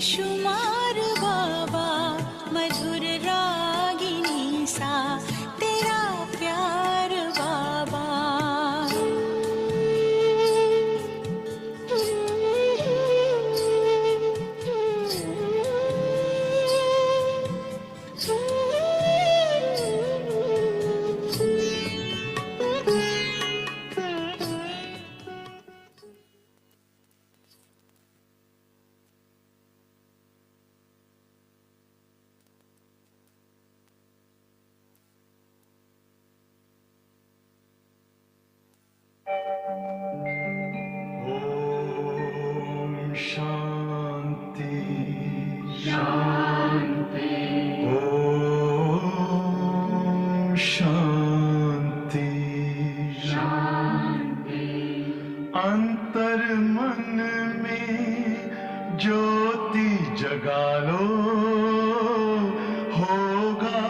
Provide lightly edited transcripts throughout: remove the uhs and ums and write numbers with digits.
बेशुमार बाबा, मधुर रागिनी सा तेरा प्यार बाबा। शांति शांति ओम शांति शांति। अंतर मन में ज्योति जगा लो, होगा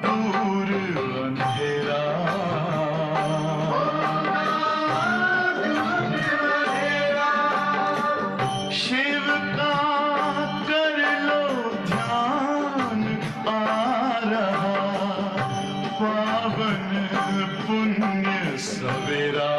दूर अंधेरा। शिव का कर लो ध्यान, आ रहा पावन पुण्य सवेरा।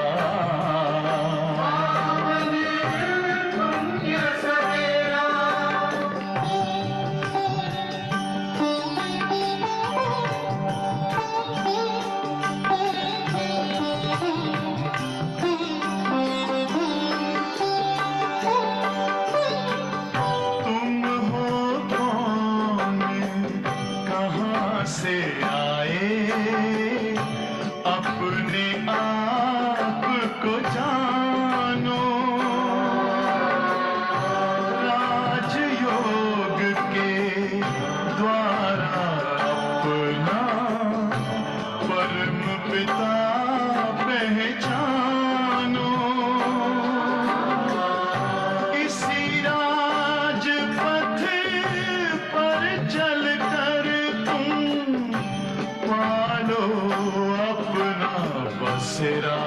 से आए अपने आप को जानो, राजयोग के द्वारा अपना परम पिता पहचानो। इसी राजपथ पर चलकर पालो अपना बसेरा।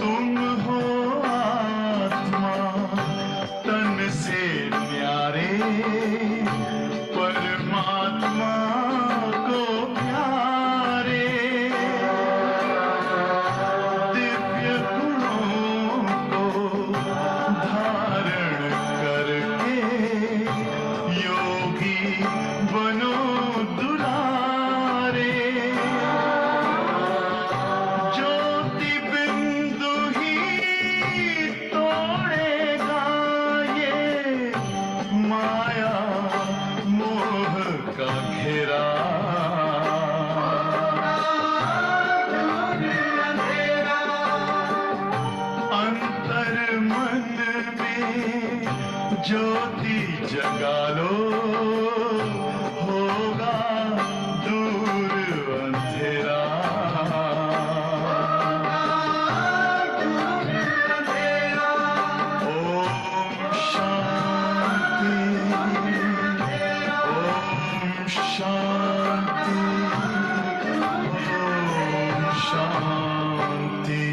तुम हो आत्मा तन से न्यारे, परमात्मा को प्यारे। दिव्य गुणों को धारण करके योगी बनो दुलारे। ज्योति बिंदु ही तोड़ेगा ये माया मोह का घेरा। अंतर मन में ज्योति जगा लो, होगा दूर अंधेरा। ओम शांति ओम शांति ओम शांति।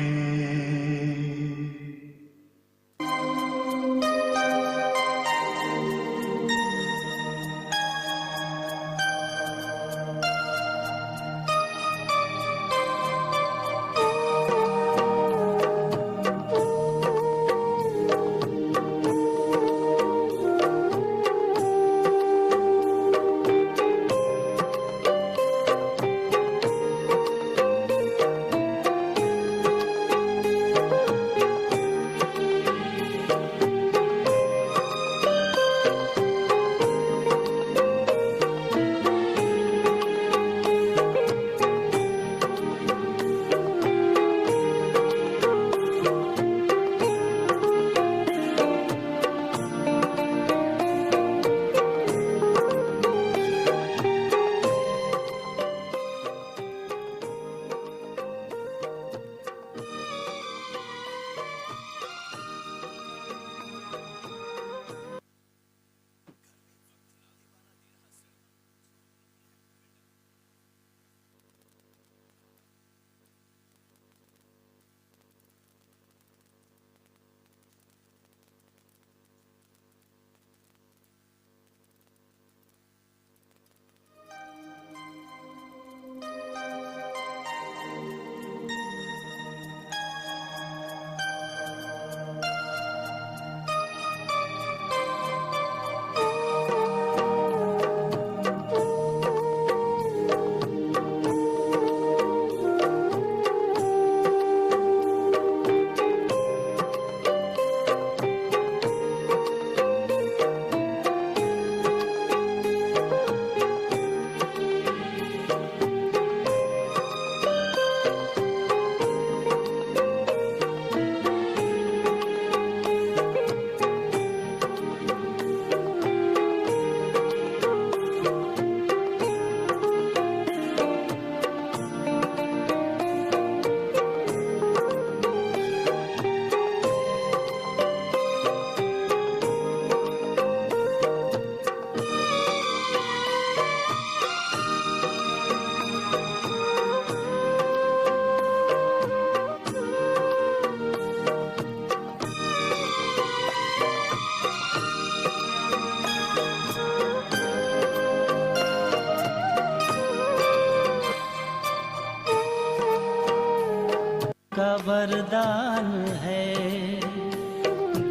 का वरदान है।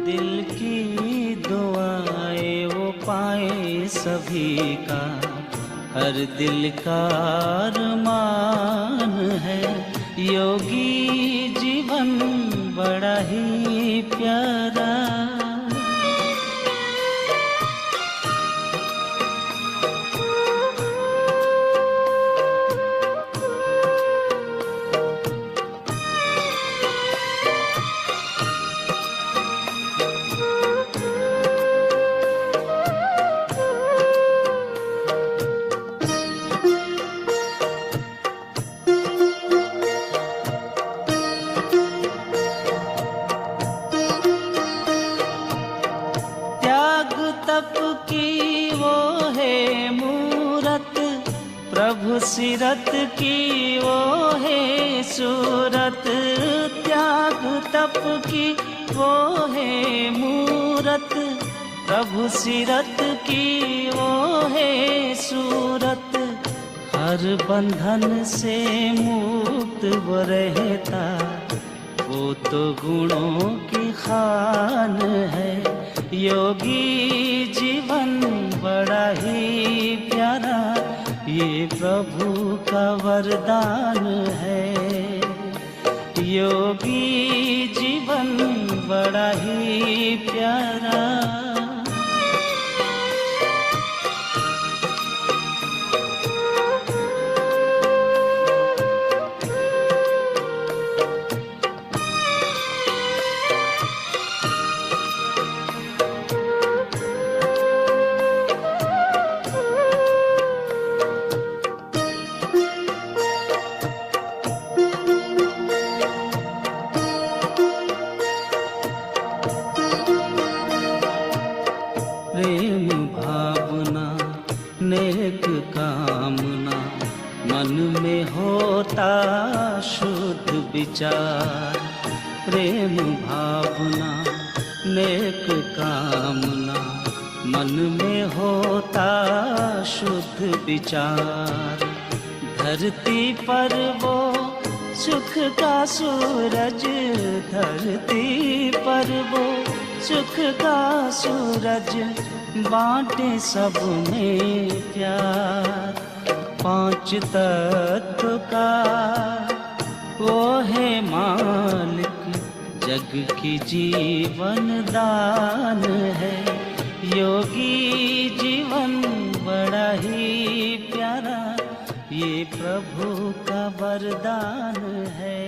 दिल की दुआएं वो पाए सभी का, हर दिल का अरमान है। योगी जीवन बड़ा ही प्यारा, प्रभु सीरत की वो है सूरत। त्याग तप की वो है मूरत, प्रभु सीरत की वो है सूरत। हर बंधन से मुक्त वो रहता, वो तो गुणों की खान है। योगी जीवन बड़ा ही प्यारा, ये प्रभु का वरदान है। योगी जीवन बड़ा ही प्यारा, प्रेम भावना नेक कामना, मन में होता शुद्ध विचार। प्रेम भावना नेक कामना, मन में होता शुद्ध विचार। धरती पर वो सुख का सूरज, धरती पर वो सुख का सूरज, बांटे सब में प्यार। पांच तत्व का वो है मालिक, जग की जीवन दान है। योगी जीवन बड़ा ही प्यारा, ये प्रभु का वरदान है।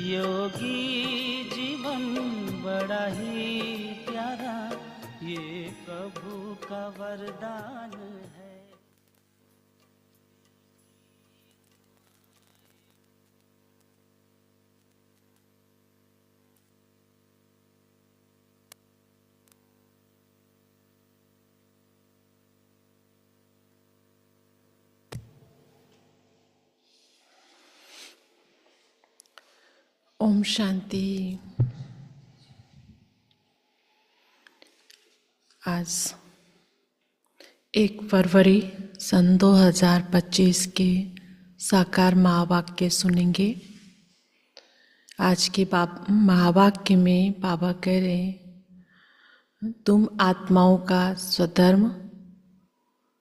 योगी जीवन बड़ा ही प्यारा, ये प्रभु का वरदान है। ओम शांति। आज 1 फरवरी सन 2025 के साकार महावाक्य सुनेंगे। आज के महावाक्य में बाबा कह रहे हैं, तुम आत्माओं का स्वधर्म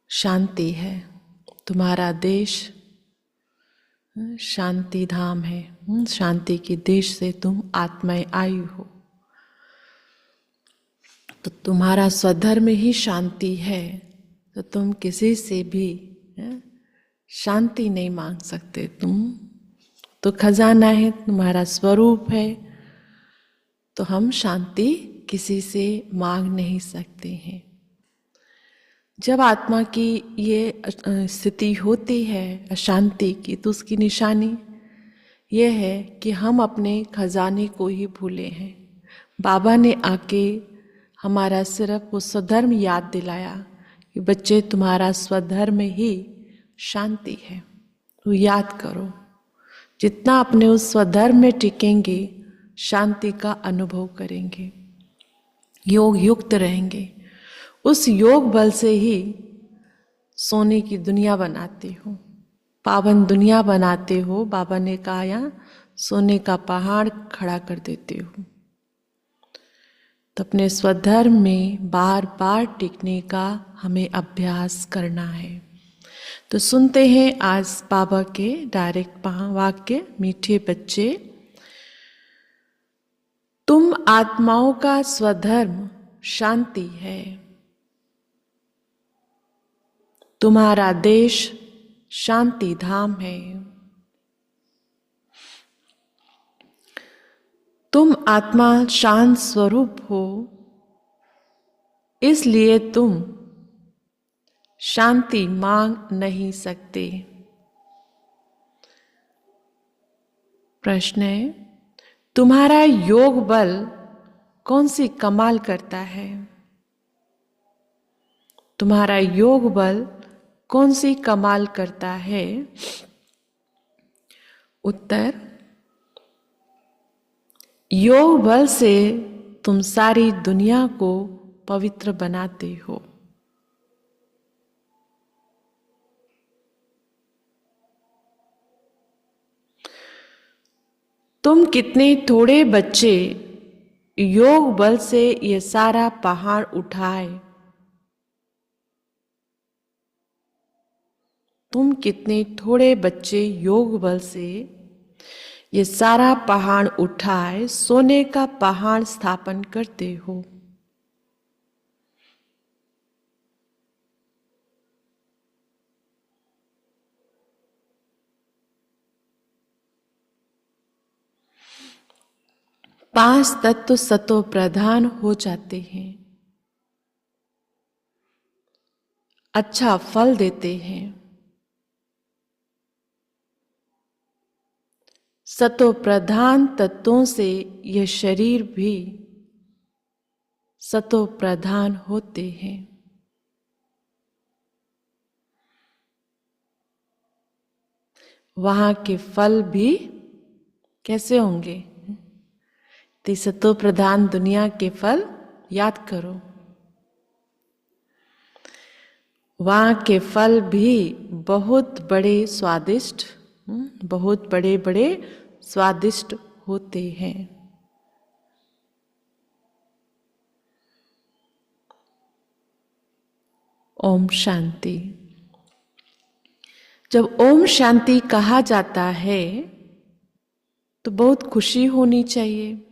शांति है, तुम्हारा देश शांति धाम है। शांति के देश से तुम आत्माएं आई हो, तो तुम्हारा स्वधर्म ही शांति है। तो तुम किसी से भी शांति नहीं मांग सकते। तुम तो खजाना है, तुम्हारा स्वरूप है, तो हम शांति किसी से मांग नहीं सकते हैं। जब आत्मा की ये स्थिति होती है अशांति की, तो उसकी निशानी ये है कि हम अपने खजाने को ही भूले हैं। बाबा ने आके हमारा सिर्फ वो स्वधर्म याद दिलाया कि बच्चे तुम्हारा स्वधर्म ही शांति है, तो याद करो। जितना अपने उस स्वधर्म में टिकेंगे, शांति का अनुभव करेंगे, योग युक्त रहेंगे। उस योग बल से ही सोने की दुनिया बनाते हो। पावन दुनिया बनाते हो, बाबा ने कहा यहाँ सोने का पहाड़ खड़ा कर देते हो। तो अपने स्वधर्म में बार बार टिकने का हमें अभ्यास करना है। तो सुनते हैं आज बाबा के डायरेक्ट वाक्य। मीठे बच्चे, तुम आत्माओं का स्वधर्म शांति है। तुम्हारा देश शांति धाम है। तुम आत्मा शांत स्वरूप हो, इसलिए तुम शांति मांग नहीं सकते। प्रश्न है, तुम्हारा योग बल कौन सी कमाल करता है? तुम्हारा योग बल कौन सी कमाल करता है? उत्तर, योग बल से तुम सारी दुनिया को पवित्र बनाते हो। तुम कितने थोड़े बच्चे योग बल से ये सारा पहाड़ उठाए। तुम कितने थोड़े बच्चे योग बल से ये सारा पहाड़ उठाए सोने का पहाड़ स्थापन करते हो। पांच तत्व सतो प्रधान हो जाते हैं, अच्छा फल देते हैं। सतो प्रधान तत्वों से यह शरीर भी सतो प्रधान होते हैं। वहां के फल भी कैसे होंगे? सतो प्रधान दुनिया के फल याद करो। वहां के फल भी बहुत बड़े स्वादिष्ट, बहुत बड़े बड़े स्वादिष्ट होते हैं। ओम शांति। जब ओम शांति कहा जाता है तो बहुत खुशी होनी चाहिए।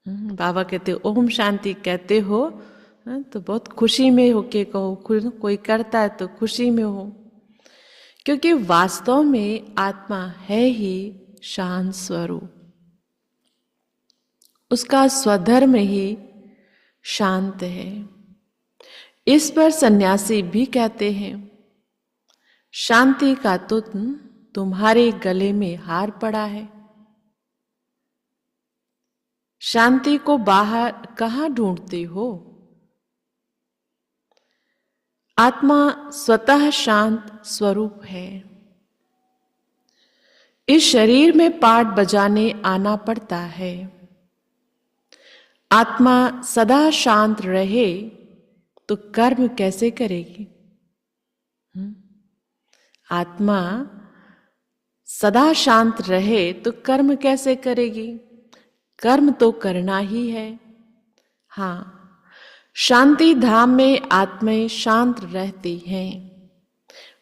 बाबा कहते ओम शांति कहते हो तो बहुत खुशी में होके कहो। कोई करता है तो खुशी में हो, क्योंकि वास्तव में आत्मा है ही शांत स्वरूप। उसका स्वधर्म ही शांत है। इस पर सन्यासी भी कहते हैं, शांति का तो तुम्हारे गले में हार पड़ा है। शांति को बाहर कहाँ ढूंढते हो? आत्मा स्वतः शांत स्वरूप है। इस शरीर में पाठ बजाने आना पड़ता है। आत्मा सदा शांत रहे तो कर्म कैसे करेगी? आत्मा सदा शांत रहे तो कर्म कैसे करेगी? कर्म तो करना ही है। हाँ, शांति धाम में आत्माएं शांत रहती हैं।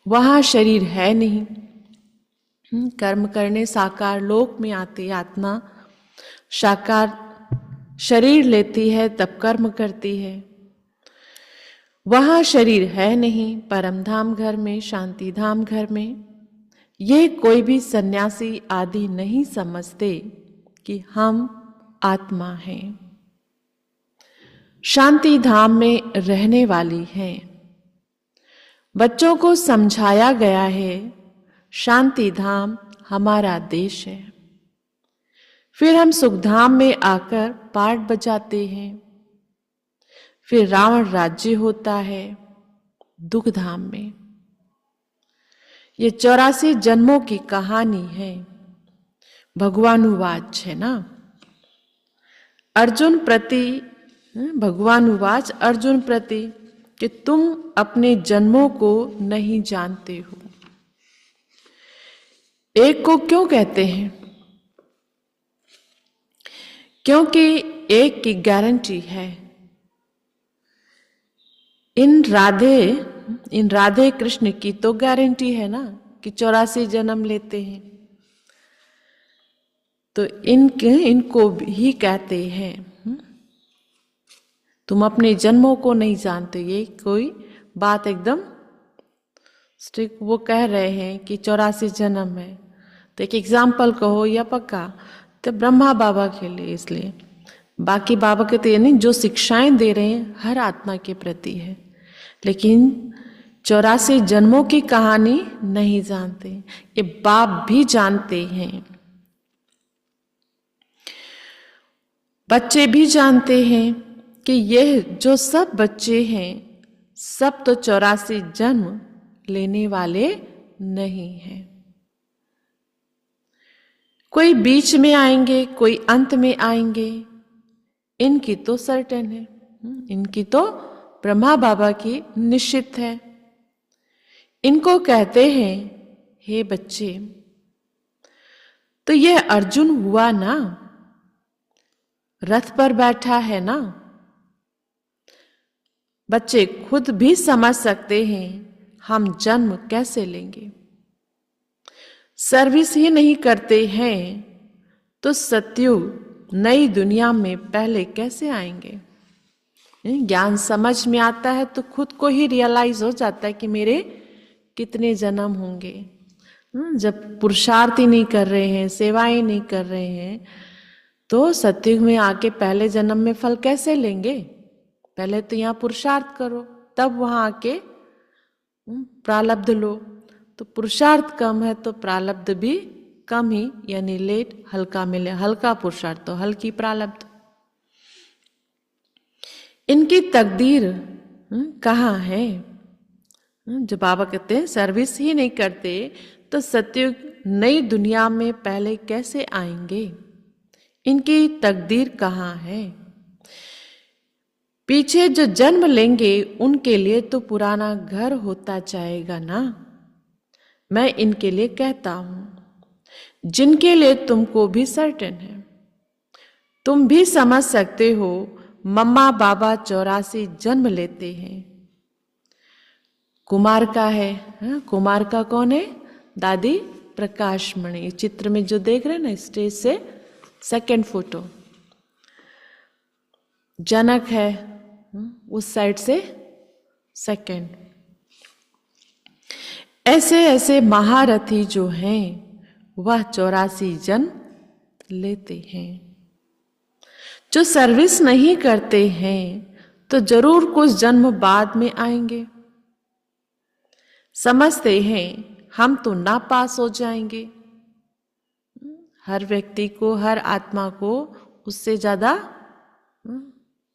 वहां शरीर है नहीं। कर्म करने साकार लोक में आती आत्मा साकार शरीर लेती है, तब कर्म करती है। वहां शरीर है नहीं। परम धाम घर में, शांति धाम घर में ये कोई भी सन्यासी आदि नहीं समझते कि हम आत्मा हैं, शांति धाम में रहने वाली हैं। बच्चों को समझाया गया है शांति धाम हमारा देश है। फिर हम सुखधाम में आकर पाठ बजाते हैं। फिर रावण राज्य होता है दुख धाम में। ये 84 जन्मों की कहानी है, भगवानुवाच है ना। अर्जुन प्रति भगवानुवाच अर्जुन प्रति कि तुम अपने जन्मों को नहीं जानते हो। एक को क्यों कहते हैं? क्योंकि एक की गारंटी है। इन राधे कृष्ण की तो गारंटी है ना कि 84 जन्म लेते हैं, तो इनको ही कहते हैं। तुम अपने जन्मों को नहीं जानते, ये कोई बात एकदम स्ट्रिक्ट वो कह रहे हैं कि 84 जन्म है। तो एक एग्जाम्पल कहो या पक्का, तो ब्रह्मा बाबा के लिए, इसलिए बाकी बाबा के तो ये नहीं, जो शिक्षाएं दे रहे हैं हर आत्मा के प्रति है, लेकिन 84 जन्मों की कहानी नहीं जानते। ये बाप भी जानते हैं, बच्चे भी जानते हैं कि यह जो सब बच्चे हैं सब तो 84 जन्म लेने वाले नहीं हैं। कोई बीच में आएंगे, कोई अंत में आएंगे, इनकी तो सर्टेन है, इनकी तो ब्रह्मा बाबा की निश्चित है। इनको कहते हैं हे बच्चे, तो यह अर्जुन हुआ ना, रथ पर बैठा है ना। बच्चे खुद भी समझ सकते हैं हम जन्म कैसे लेंगे। सर्विस ही नहीं करते हैं तो सतयुग नई दुनिया में पहले कैसे आएंगे। ज्ञान समझ में आता है तो खुद को ही रियलाइज हो जाता है कि मेरे कितने जन्म होंगे। जब पुरुषार्थ ही नहीं कर रहे हैं, सेवाएं नहीं कर रहे हैं, तो सतयुग में आके पहले जन्म में फल कैसे लेंगे। पहले तो यहाँ पुरुषार्थ करो, तब वहां आके प्रारब्ध लो। तो पुरुषार्थ कम है तो प्रारब्ध भी कम ही, यानी लेट हल्का मिले। हल्का पुरुषार्थ तो हल्की प्रारब्ध। इनकी तकदीर कहाँ है। जो बाबा कहते हैं सर्विस ही नहीं करते तो सतयुग नई दुनिया में पहले कैसे आएंगे। इनकी तकदीर कहाँ है। पीछे जो जन्म लेंगे उनके लिए तो पुराना घर होता जाएगा ना। मैं इनके लिए कहता हूं जिनके लिए तुमको भी सर्टेन है। तुम भी समझ सकते हो मम्मा बाबा 84 जन्म लेते हैं। कुमार का है, कुमार का कौन है? दादी प्रकाशमणि। चित्र में जो देख रहे हैं ना स्टेज से सेकंड फोटो, जनक है उस साइड से सेकंड। ऐसे ऐसे महारथी जो हैं वह 84 जन्म लेते हैं। जो सर्विस नहीं करते हैं तो जरूर कुछ जन्म बाद में आएंगे। समझते हैं हम तो ना पास हो जाएंगे। हर व्यक्ति को, हर आत्मा को उससे ज्यादा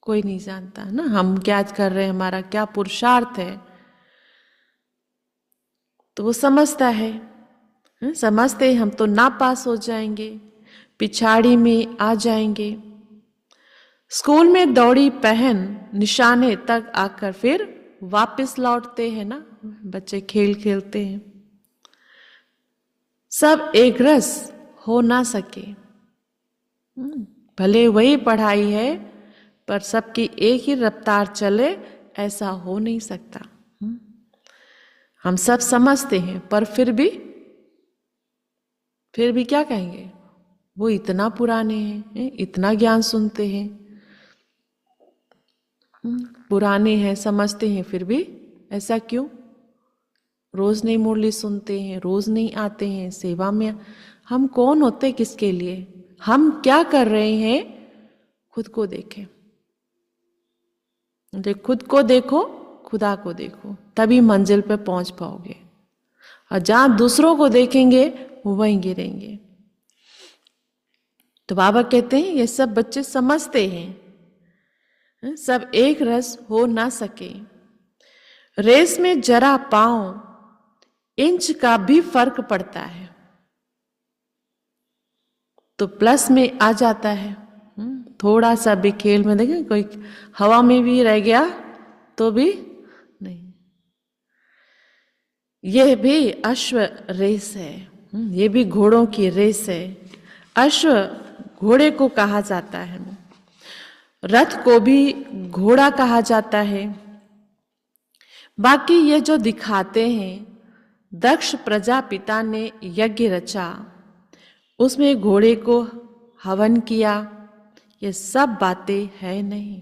कोई नहीं जानता ना। हम क्या कर रहे हैं, हमारा क्या पुरुषार्थ है, तो वो समझता है। समझते हम तो ना पास हो जाएंगे, पिछाड़ी में आ जाएंगे। स्कूल में दौड़ी पहन निशाने तक आकर फिर वापस लौटते हैं ना। बच्चे खेल खेलते हैं। सब एक रस हो ना सके। भले वही पढ़ाई है पर सबकी एक ही रफ्तार चले, ऐसा हो नहीं सकता। हम सब समझते हैं पर फिर भी क्या कहेंगे, वो इतना पुराने हैं, इतना ज्ञान सुनते हैं, पुराने हैं, समझते हैं, फिर भी ऐसा क्यों। रोज नहीं मुरली सुनते हैं, रोज नहीं आते हैं सेवा में। हम कौन होते किसके लिए, हम क्या कर रहे हैं, खुद को देखें। खुद को देखो, खुदा को देखो, तभी मंजिल पे पहुंच पाओगे। और जहां दूसरों को देखेंगे वहीं गिरेंगे। तो बाबा कहते हैं ये सब बच्चे समझते हैं सब एक रस हो ना सके। रेस में जरा पांव इंच का भी फर्क पड़ता है तो प्लस में आ जाता है। थोड़ा सा भी खेल में देखें, कोई हवा में भी रह गया तो भी नहीं। यह भी अश्व रेस है। ये भी घोड़ों की रेस है। अश्व घोड़े को कहा जाता है, रथ को भी घोड़ा कहा जाता है। बाकी ये जो दिखाते हैं, दक्ष प्रजापिता ने यज्ञ रचा, उसमें घोड़े को हवन किया, ये सब बातें है नहीं।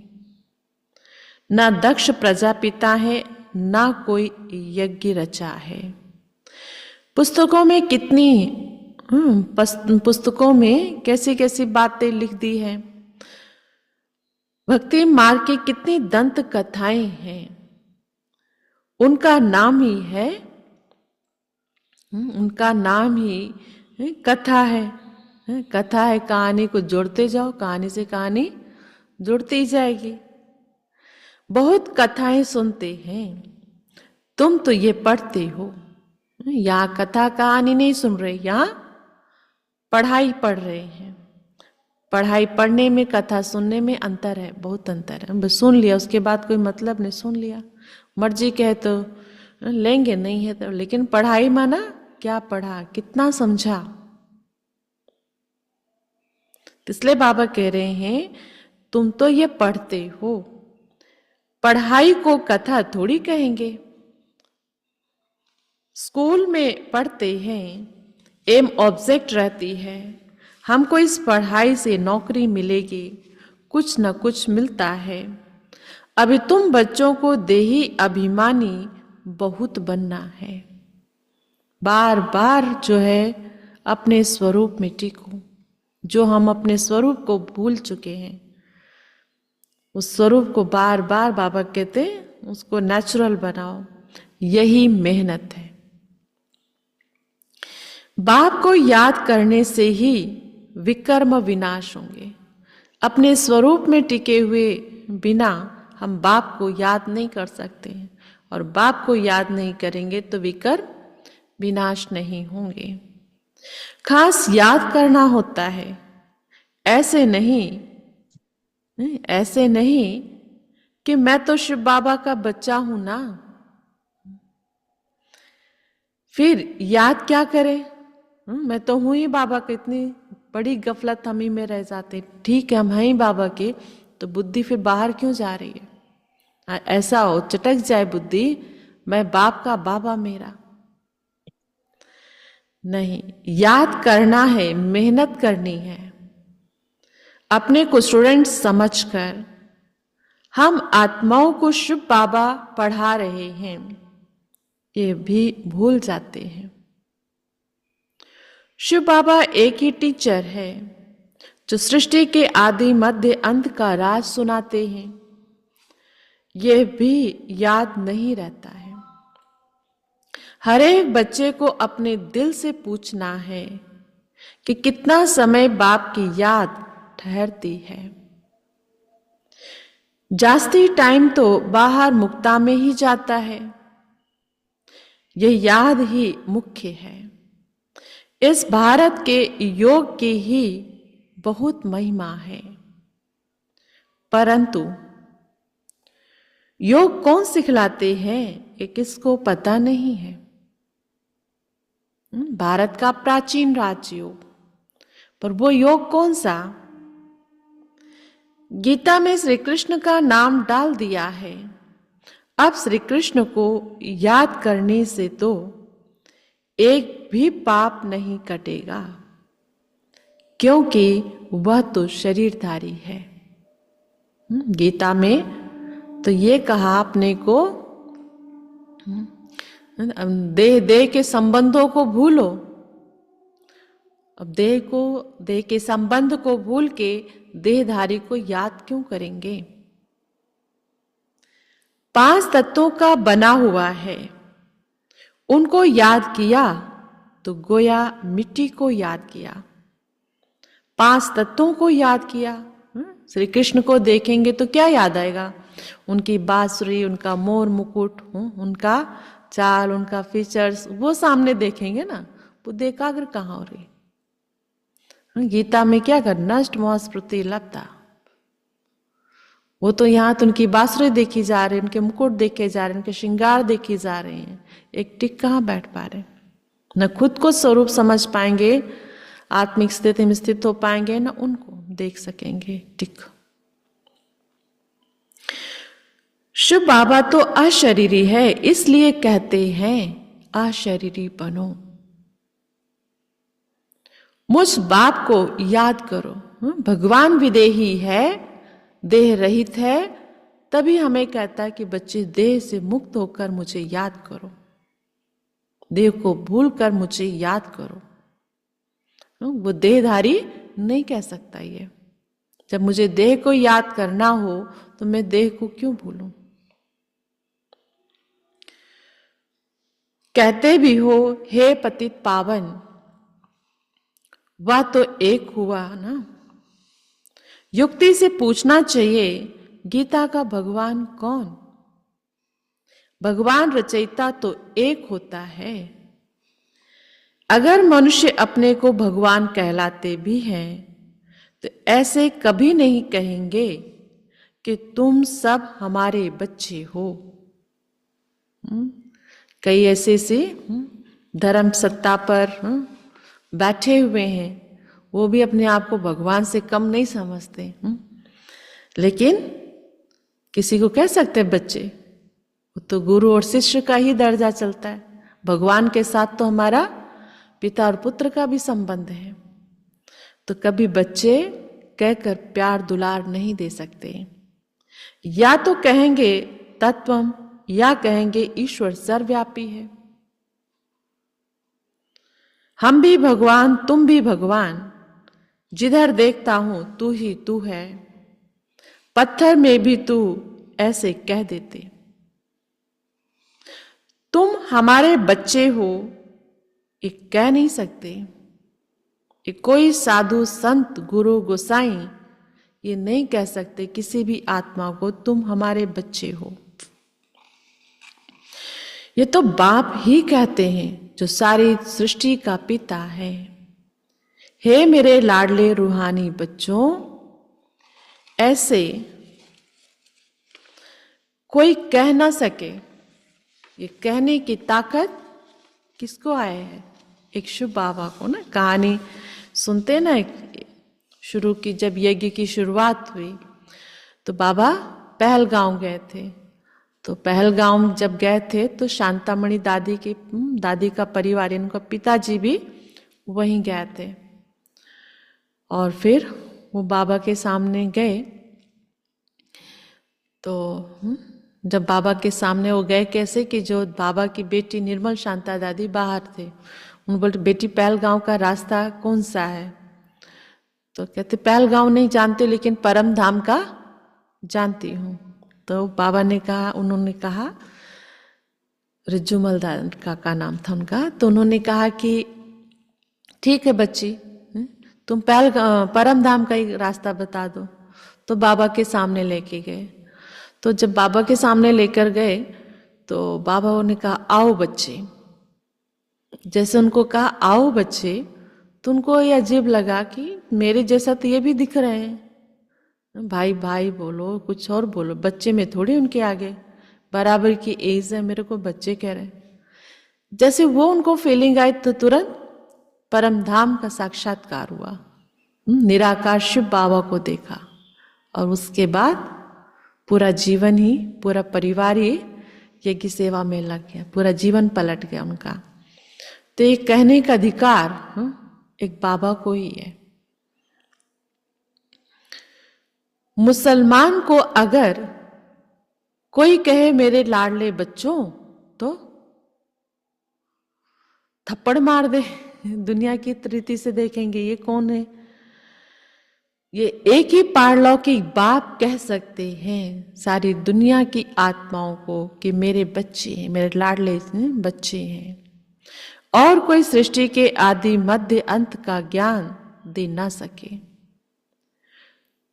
ना दक्ष प्रजापिता है, ना कोई यज्ञ रचा है। पुस्तकों में कितनी पुस्तकों में कैसी कैसी बातें लिख दी है। भक्ति मार्ग की कितनी दंत कथाएं हैं, उनका नाम ही है, उनका नाम ही कथा है। कथा है, कहानी को जोड़ते जाओ, कहानी से कहानी जुड़ती ही जाएगी। बहुत कथाएं सुनते हैं, तुम तो ये पढ़ते हो। यहाँ कथा कहानी नहीं सुन रहे, यहाँ पढ़ाई पढ़ रहे हैं। पढ़ाई पढ़ने में कथा सुनने में अंतर है, बहुत अंतर है। बस सुन लिया, उसके बाद कोई मतलब नहीं, सुन लिया, मर्जी कहे तो लेंगे, नहीं है तो। लेकिन पढ़ाई माना क्या पढ़ा, कितना समझा। इसलिए बाबा कह रहे हैं तुम तो ये पढ़ते हो, पढ़ाई को कथा थोड़ी कहेंगे। स्कूल में पढ़ते हैं, एम ऑब्जेक्ट रहती है, हमको इस पढ़ाई से नौकरी मिलेगी, कुछ न कुछ मिलता है। अभी तुम बच्चों को देही अभिमानी बहुत बनना है। बार बार जो है अपने स्वरूप में टिको। जो हम अपने स्वरूप को भूल चुके हैं, उस स्वरूप को बार बार बाबा कहते उसको नेचुरल बनाओ, यही मेहनत है। बाप को याद करने से ही विकर्म विनाश होंगे। अपने स्वरूप में टिके हुए बिना हम बाप को याद नहीं कर सकते हैं, और बाप को याद नहीं करेंगे तो विकर्म विनाश नहीं होंगे। खास याद करना होता है, ऐसे नहीं कि मैं तो शिव बाबा का बच्चा हूं ना, फिर याद क्या करें। मैं तो हूं ही बाबा के, इतनी बड़ी गफलत हम ही में रह जाते। ठीक है, हम हैं ही बाबा के, तो बुद्धि फिर बाहर क्यों जा रही है। ऐसा हो चटक जाए बुद्धि, मैं बाप का बाबा मेरा नहीं। याद करना है, मेहनत करनी है। अपने को स्टूडेंट समझकर हम आत्माओं को शिव बाबा पढ़ा रहे हैं, ये भी भूल जाते हैं। शिव बाबा एक ही टीचर है जो सृष्टि के आदि मध्य अंत का राज सुनाते हैं, यह भी याद नहीं रहता है। हर एक बच्चे को अपने दिल से पूछना है कि कितना समय बाप की याद ठहरती है। जास्ती टाइम तो बाहर मुक्ता में ही जाता है, यह याद ही मुख्य है। इस भारत के योग की ही बहुत महिमा है, परंतु योग कौन सिखलाते हैं ये किसको पता नहीं है। भारत का प्राचीन राजयोग, पर वो योग कौन सा। गीता में श्री कृष्ण का नाम डाल दिया है। अब श्री कृष्ण को याद करने से तो एक भी पाप नहीं कटेगा, क्योंकि वह तो शरीरधारी है। गीता में तो ये कहा अपने को देह के संबंधों को भूलो। अब देह के संबंध को भूल के देहधारी को याद क्यों करेंगे। 5 तत्वों का बना हुआ है, उनको याद किया तो गोया मिट्टी को याद किया। 5 तत्वों को याद किया। श्री कृष्ण को देखेंगे तो क्या याद आएगा, उनकी बांसुरी, उनका मोर मुकुट, उनका चाल, उनका फीचर्स, वो सामने देखेंगे ना। बुद्धि एकाग्र कहाँ हो रही। गीता में क्या कर, नष्ट मोह स्मृति लब्धा। वो तो यहाँ तो उनकी बांसुरी देखी जा रही, उनके मुकुट देखे जा रहे, उनके श्रृंगार देखी जा रहे हैं, एक टिक कहाँ बैठ पा रहे। न खुद को स्वरूप समझ पाएंगे, आत्मिक स्थिति में स्थित हो पाएंगे, न उनको देख सकेंगे। टिक। शिव बाबा तो अशरीरी है, इसलिए कहते हैं अशरीरी बनो। मुझ बाप को याद करो। भगवान विदेही है, देह रहित है, तभी हमें कहता है कि बच्चे देह से मुक्त होकर मुझे याद करो, देह को भूल कर मुझे याद करो। वो देहधारी नहीं कह सकता ये। जब मुझे देह को याद करना हो तो मैं देह को क्यों भूलूं? कहते भी हो हे पतित पावन, वह तो एक हुआ ना। युक्ति से पूछना चाहिए गीता का भगवान कौन? भगवान रचयिता तो एक होता है। अगर मनुष्य अपने को भगवान कहलाते भी हैं तो ऐसे कभी नहीं कहेंगे कि तुम सब हमारे बच्चे हो। कई ऐसे से धर्म सत्ता पर बैठे हुए हैं, वो भी अपने आप को भगवान से कम नहीं समझते, लेकिन किसी को कह सकते हैं बच्चे? वो तो गुरु और शिष्य का ही दर्जा चलता है। भगवान के साथ तो हमारा पिता और पुत्र का भी संबंध है। तो कभी बच्चे कहकर प्यार दुलार नहीं दे सकते। या तो कहेंगे तत्वम, या कहेंगे ईश्वर सर्वव्यापी है। हम भी भगवान, तुम भी भगवान, जिधर देखता हूं तू ही तू है। पत्थर में भी तू, ऐसे कह देते। तुम हमारे बच्चे हो ये कह नहीं सकते। ये कोई साधु संत गुरु गोसाई ये नहीं कह सकते किसी भी आत्मा को तुम हमारे बच्चे हो। ये तो बाप ही कहते हैं जो सारी सृष्टि का पिता है। हे मेरे लाडले रूहानी बच्चों, ऐसे कोई कह ना सके। ये कहने की ताकत किसको आए है? एक शिव बाबा को ना। कहानी सुनते ना, शुरू की जब यज्ञ की शुरुआत हुई तो बाबा पहलगांव गए थे। तो पहलगांव जब गए थे तो शांतामणि दादी का परिवार, उनका पिताजी भी वहीं गए थे। और फिर वो बाबा के सामने गए। तो जब बाबा के सामने वो गए कैसे कि जो बाबा की बेटी निर्मल शांता दादी बाहर थे। उन्होंने बोले बेटी पहलगांव का रास्ता कौन सा है? तो कहते पहलगांव नहीं जानते लेकिन परम धाम का जानती हूँ। तो बाबा ने कहा, उन्होंने कहा, रिज्जूमल का नाम था उनका। तो उन्होंने कहा कि ठीक है बच्ची, तुम परम धाम का ही रास्ता बता दो। तो बाबा के सामने लेके गए। तो जब बाबा के सामने लेकर गए तो बाबा ने कहा आओ बच्चे। जैसे उनको कहा आओ बच्चे, तो उनको ये अजीब लगा कि मेरे जैसा तो ये भी दिख रहे हैं। भाई भाई बोलो, कुछ और बोलो, बच्चे में थोड़ी उनके आगे, बराबर की एज है, मेरे को बच्चे कह रहे हैं। जैसे वो उनको फीलिंग आई तो तुरंत परम धाम का साक्षात्कार हुआ। निराकार शिव बाबा को देखा और उसके बाद पूरा जीवन ही, पूरा परिवार ही यज्ञ सेवा में लग गया, पूरा जीवन पलट गया उनका। तो ये कहने का अधिकार एक बाबा को ही है। मुसलमान को अगर कोई कहे मेरे लाडले बच्चों तो थप्पड़ मार दे। दुनिया की रीति से देखेंगे ये कौन है? ये एक ही पारलौकिक बाप कह सकते हैं सारी दुनिया की आत्माओं को कि मेरे बच्चे हैं, मेरे लाडले बच्चे हैं। और कोई सृष्टि के आदि मध्य अंत का ज्ञान दे ना सके।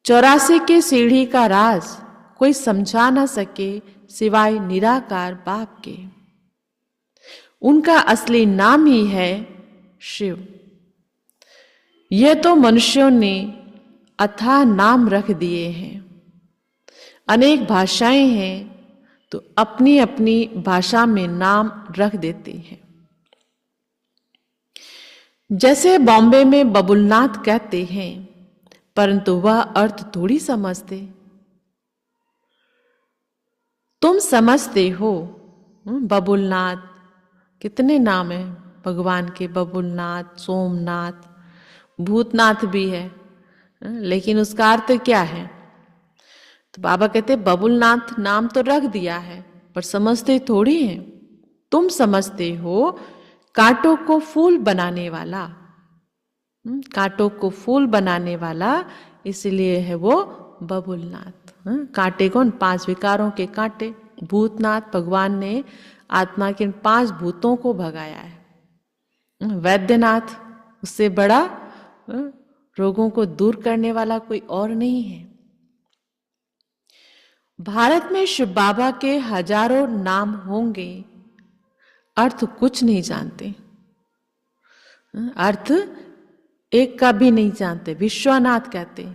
84 के सीढ़ी का राज कोई समझा ना सके सिवाय निराकार बाप के। उनका असली नाम ही है शिव। यह तो मनुष्यों ने अथाह नाम रख दिए हैं। अनेक भाषाएं हैं तो अपनी अपनी भाषा में नाम रख देते हैं। जैसे बॉम्बे में बबुलनाथ कहते हैं, परंतु वह अर्थ थोड़ी समझते। तुम समझते हो बबुलनाथ, कितने नाम है भगवान के, बबुलनाथ, सोमनाथ, भूतनाथ भी है, लेकिन उसका अर्थ क्या है? तो बाबा कहते बबुलनाथ नाम तो रख दिया है, पर समझते थोड़ी हैं। तुम समझते हो कांटों को फूल बनाने वाला, कांटों को फूल बनाने वाला, इसलिए है वो बबुलनाथ। कांटे कौन? 5 विकारों के कांटे। भूतनाथ, भगवान ने आत्मा के 5 भूतों को भगाया है। वैद्यनाथ, उससे बड़ा रोगों को दूर करने वाला कोई और नहीं है। भारत में शिव बाबा के हजारों नाम होंगे, अर्थ कुछ नहीं जानते, अर्थ एक का भी नहीं जानते। विश्वनाथ कहते,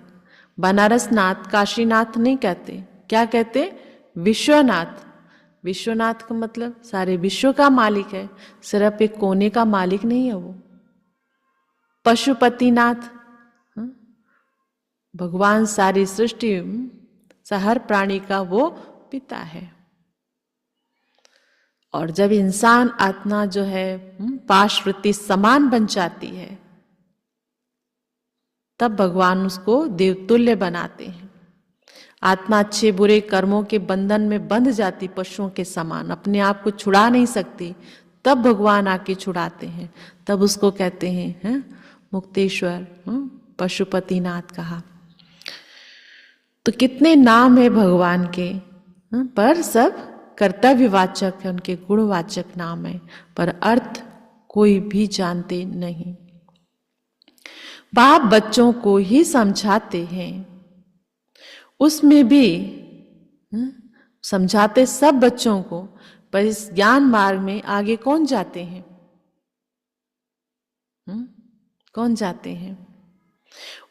बनारसनाथ, काशीनाथ नहीं कहते। क्या कहते? विश्वनाथ। विश्वनाथ का मतलब सारे विश्व का मालिक है, सिर्फ एक कोने का मालिक नहीं है वो। पशुपतिनाथ, भगवान सारी सृष्टि, हर प्राणी का वो पिता है। और जब इंसान आत्मा जो है पाशवृत्ति समान बन जाती है, तब भगवान उसको देवतुल्य बनाते हैं। आत्मा अच्छे बुरे कर्मों के बंधन में बंध जाती, पशुओं के समान अपने आप को छुड़ा नहीं सकती, तब भगवान आके छुड़ाते हैं। तब उसको कहते हैं मुक्तेश्वर, पशुपतिनाथ कहा। तो कितने नाम है भगवान के, पर सब कर्तव्यवाचक है, उनके गुणवाचक नाम है, पर अर्थ कोई भी जानते नहीं। बाप बच्चों को ही समझाते हैं, उसमें भी समझाते सब बच्चों को, पर इस ज्ञान मार्ग में आगे कौन जाते हैं? कौन जाते हैं?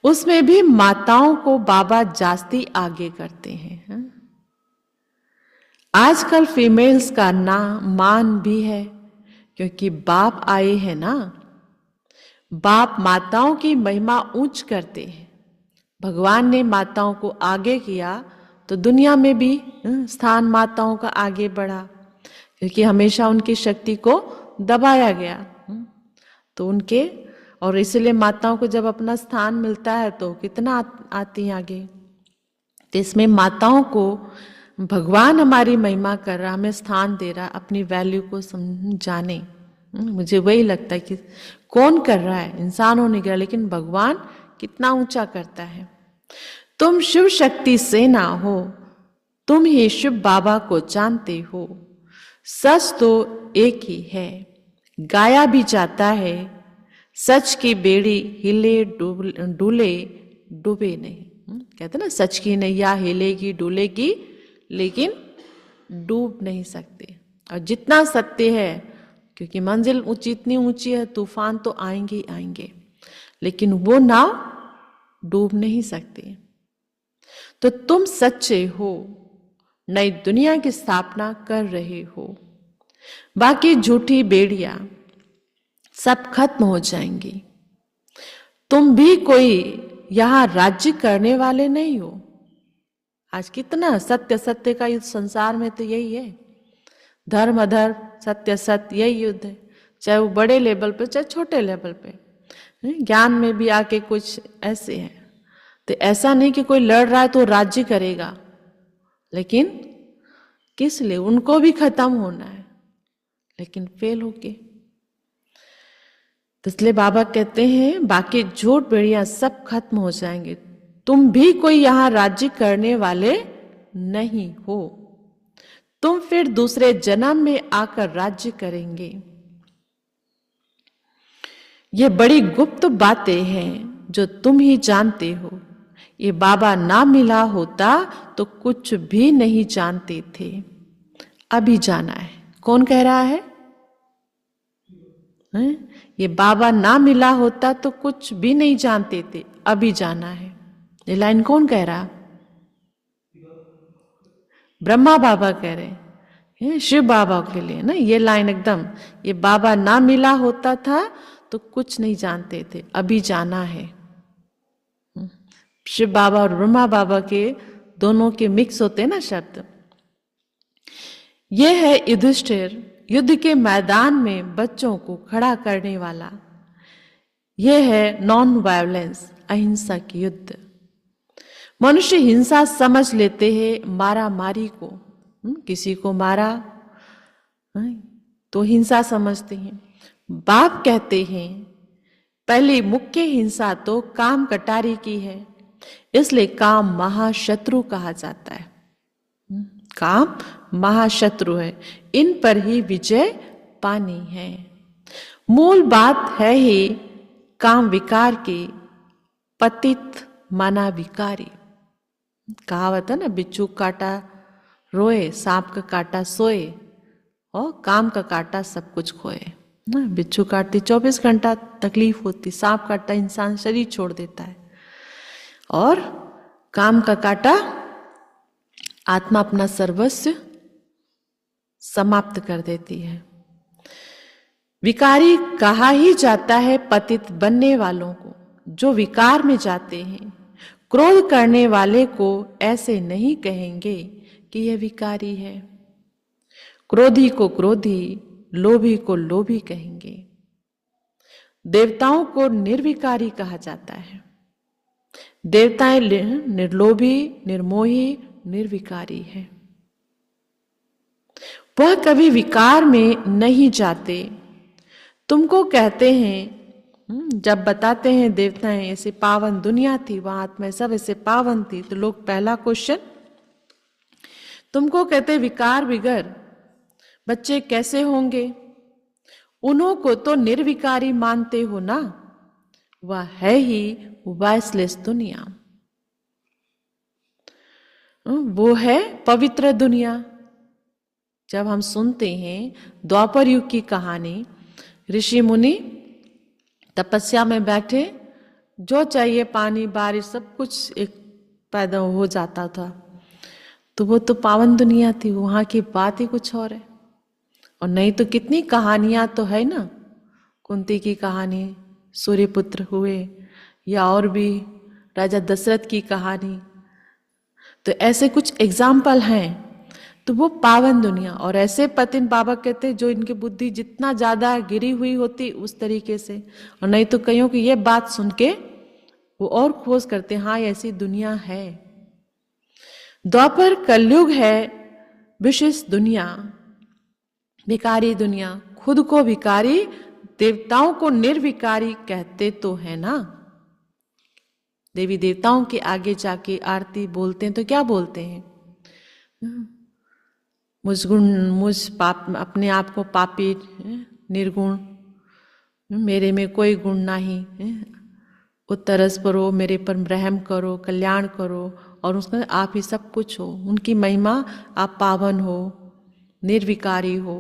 उसमें भी माताओं को बाबा जास्ती आगे करते हैं। आजकल फीमेल्स का मान भी है, क्योंकि बाप आए हैं ना। बाप माताओं की महिमा ऊंच करते हैं। भगवान ने माताओं को आगे किया, तो दुनिया में भी स्थान माताओं का आगे बढ़ा, क्योंकि हमेशा उनकी शक्ति को दबाया गया। तो उनके, और इसलिए माताओं को जब अपना स्थान मिलता है तो कितना आती हैं आगे। तो इसमें माताओं को भगवान हमारी महिमा कर रहा, हमें स्थान दे रहा, अपनी वैल्यू को जाने। मुझे वही लगता है कि कौन कर रहा है, इंसानों ने किया, लेकिन भगवान कितना ऊंचा करता है। तुम शिव शक्ति से ना हो, तुम ही शिव बाबा को जानते हो। सच तो एक ही है, गाया भी जाता है, सच की बेड़ी हिले डूले डूबे नहीं। कहते ना, सच की नैया हिलेगी डूलेगी, लेकिन डूब नहीं सकते। और जितना सत्य है, क्योंकि मंजिल इतनी ऊंची है, तूफान तो आएंगे ही आएंगे, लेकिन वो नाव डूब नहीं सकते। तो तुम सच्चे हो, नई दुनिया की स्थापना कर रहे हो। बाकी झूठी बेड़ियां सब खत्म हो जाएंगी। तुम भी कोई यहां राज्य करने वाले नहीं हो। आज कितना सत्य सत्य का युद्ध संसार में, तो यही है, धर्म अधर्म, सत्य सत्य, यही युद्ध है। चाहे वो बड़े लेवल पे, चाहे छोटे लेवल पे। ज्ञान में भी आके कुछ ऐसे हैं। तो ऐसा नहीं कि कोई लड़ रहा है तो राज्य करेगा, लेकिन किस लिए? उनको भी खत्म होना है, लेकिन फेल होके। तो इसलिए बाबा कहते हैं बाकी झूठ बेड़ियां सब खत्म हो जाएंगे। तुम भी कोई यहां राज्य करने वाले नहीं हो। तुम फिर दूसरे जन्म में आकर राज्य करेंगे। ये बड़ी गुप्त बातें हैं जो तुम ही जानते हो। ये बाबा ना मिला होता तो कुछ भी नहीं जानते थे। अभी जाना है। कौन कह रहा है? ये बाबा ना मिला होता तो कुछ भी नहीं जानते थे, अभी जाना है। ये लाइन कौन कह रहा? ब्रह्मा बाबा कह रहे, शिव बाबा के लिए ना ये लाइन एकदम। ये बाबा ना मिला होता था तो कुछ नहीं जानते थे, अभी जाना है। शिव बाबा और ब्रह्मा बाबा के दोनों के मिक्स होते हैं ना शब्द। यह है युधिष्ठिर, युद्ध के मैदान में बच्चों को खड़ा करने वाला। यह है नॉन वायलेंस, अहिंसा की युद्ध। मनुष्य हिंसा समझ लेते हैं मारा मारी को, किसी को मारा तो हिंसा समझते हैं। बाप कहते हैं पहली मुख्य हिंसा तो काम कटारी की है, इसलिए काम महाशत्रु कहा जाता है। काम महाशत्रु है, इन पर ही विजय पानी है। मूल बात है ही काम विकार की, पतित माना विकारी। कहावत है ना, बिच्छू काटा रोए, सांप का काटा सोए, और काम का काटा सब कुछ खोए। बिच्छू काटती 24 घंटा तकलीफ होती, सांप काटता इंसान शरीर छोड़ देता है, और काम का काटा आत्मा अपना सर्वस्व समाप्त कर देती है। विकारी कहा ही जाता है पतित बनने वालों को, जो विकार में जाते हैं। क्रोध करने वाले को ऐसे नहीं कहेंगे कि यह विकारी है। क्रोधी को क्रोधी, लोभी को लोभी कहेंगे। देवताओं को निर्विकारी कहा जाता है। देवताएं निर्लोभी, निर्मोही, निर्विकारी है। वह कभी विकार में नहीं जाते। तुमको कहते हैं, जब बताते हैं देवताएं ऐसे पावन दुनिया थी, वहां आत्मा सब ऐसे पावन थी, तो लोग पहला क्वेश्चन तुमको कहते विकार बिगर बच्चे कैसे होंगे? उन्हों को तो निर्विकारी मानते हो ना, वह है ही वॉइसलेस दुनिया, वो है पवित्र दुनिया। जब हम सुनते हैं द्वापर युग की कहानी, ऋषि मुनि तपस्या में बैठे, जो चाहिए पानी बारिश सब कुछ एक पैदा हो जाता था, तो वो तो पावन दुनिया थी, वहां की बात ही कुछ और है। और नहीं तो कितनी कहानियां तो है ना, कुंती की कहानी, सूर्यपुत्र हुए, या और भी राजा दशरथ की कहानी, तो ऐसे कुछ एग्जाम्पल हैं। तो वो पावन दुनिया, और ऐसे पतिन बाबा कहते जो इनकी बुद्धि जितना ज्यादा गिरी हुई होती उस तरीके से, और नहीं तो कईयों की ये बात सुन के वो और खोज करते, हाँ ऐसी दुनिया है। द्वापर कलयुग है विशिष्ट दुनिया, विकारी दुनिया, खुद को विकारी, देवताओं को निर्विकारी कहते तो है ना। देवी देवताओं के आगे जाके आरती बोलते हैं तो क्या बोलते हैं? मुझ पाप, अपने आप को पापी, निर्गुण, मेरे में कोई गुण नहीं, उत्तरस परो, मेरे पर रहम करो, कल्याण करो, और उसमें आप ही सब कुछ हो। उनकी महिमा, आप पावन हो, निर्विकारी हो।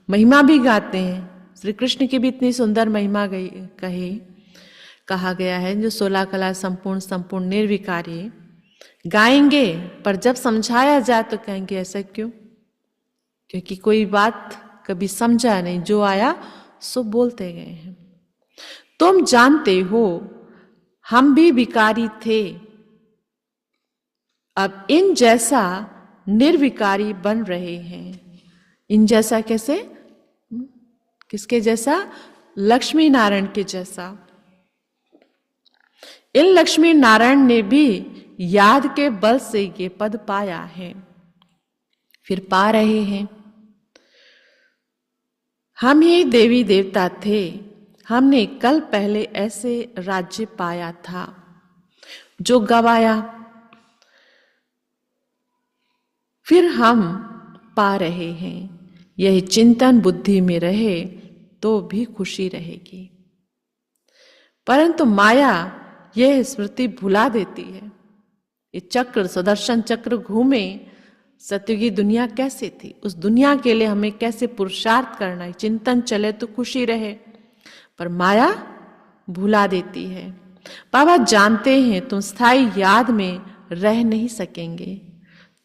महिमा भी गाते हैं, श्री कृष्ण की भी इतनी सुंदर महिमा कहा गया है, जो 16 कला संपूर्ण संपूर्ण निर्विकारी गाएंगे, पर जब समझाया जाए तो कहेंगे ऐसा क्यों? क्योंकि कोई बात कभी समझा नहीं, जो आया सो बोलते गए हैं। तुम जानते हो हम भी विकारी थे, अब इन जैसा निर्विकारी बन रहे हैं। इन जैसा कैसे? किसके जैसा? लक्ष्मी नारायण के जैसा। इन लक्ष्मी नारायण ने भी याद के बल से ये पद पाया है, फिर पा रहे हैं। हम ही देवी देवता थे, हमने कल पहले ऐसे राज्य पाया था जो गवाया, फिर हम पा रहे हैं। यही चिंतन बुद्धि में रहे तो भी खुशी रहेगी, परंतु माया यह स्मृति भुला देती है। ये चक्र, सुदर्शन चक्र घूमे, सत्युगी दुनिया कैसे थी, उस दुनिया के लिए हमें कैसे पुरुषार्थ करना है, चिंतन चले तो खुशी रहे, पर माया भुला देती है। बाबा जानते हैं तुम स्थायी याद में रह नहीं सकेंगे।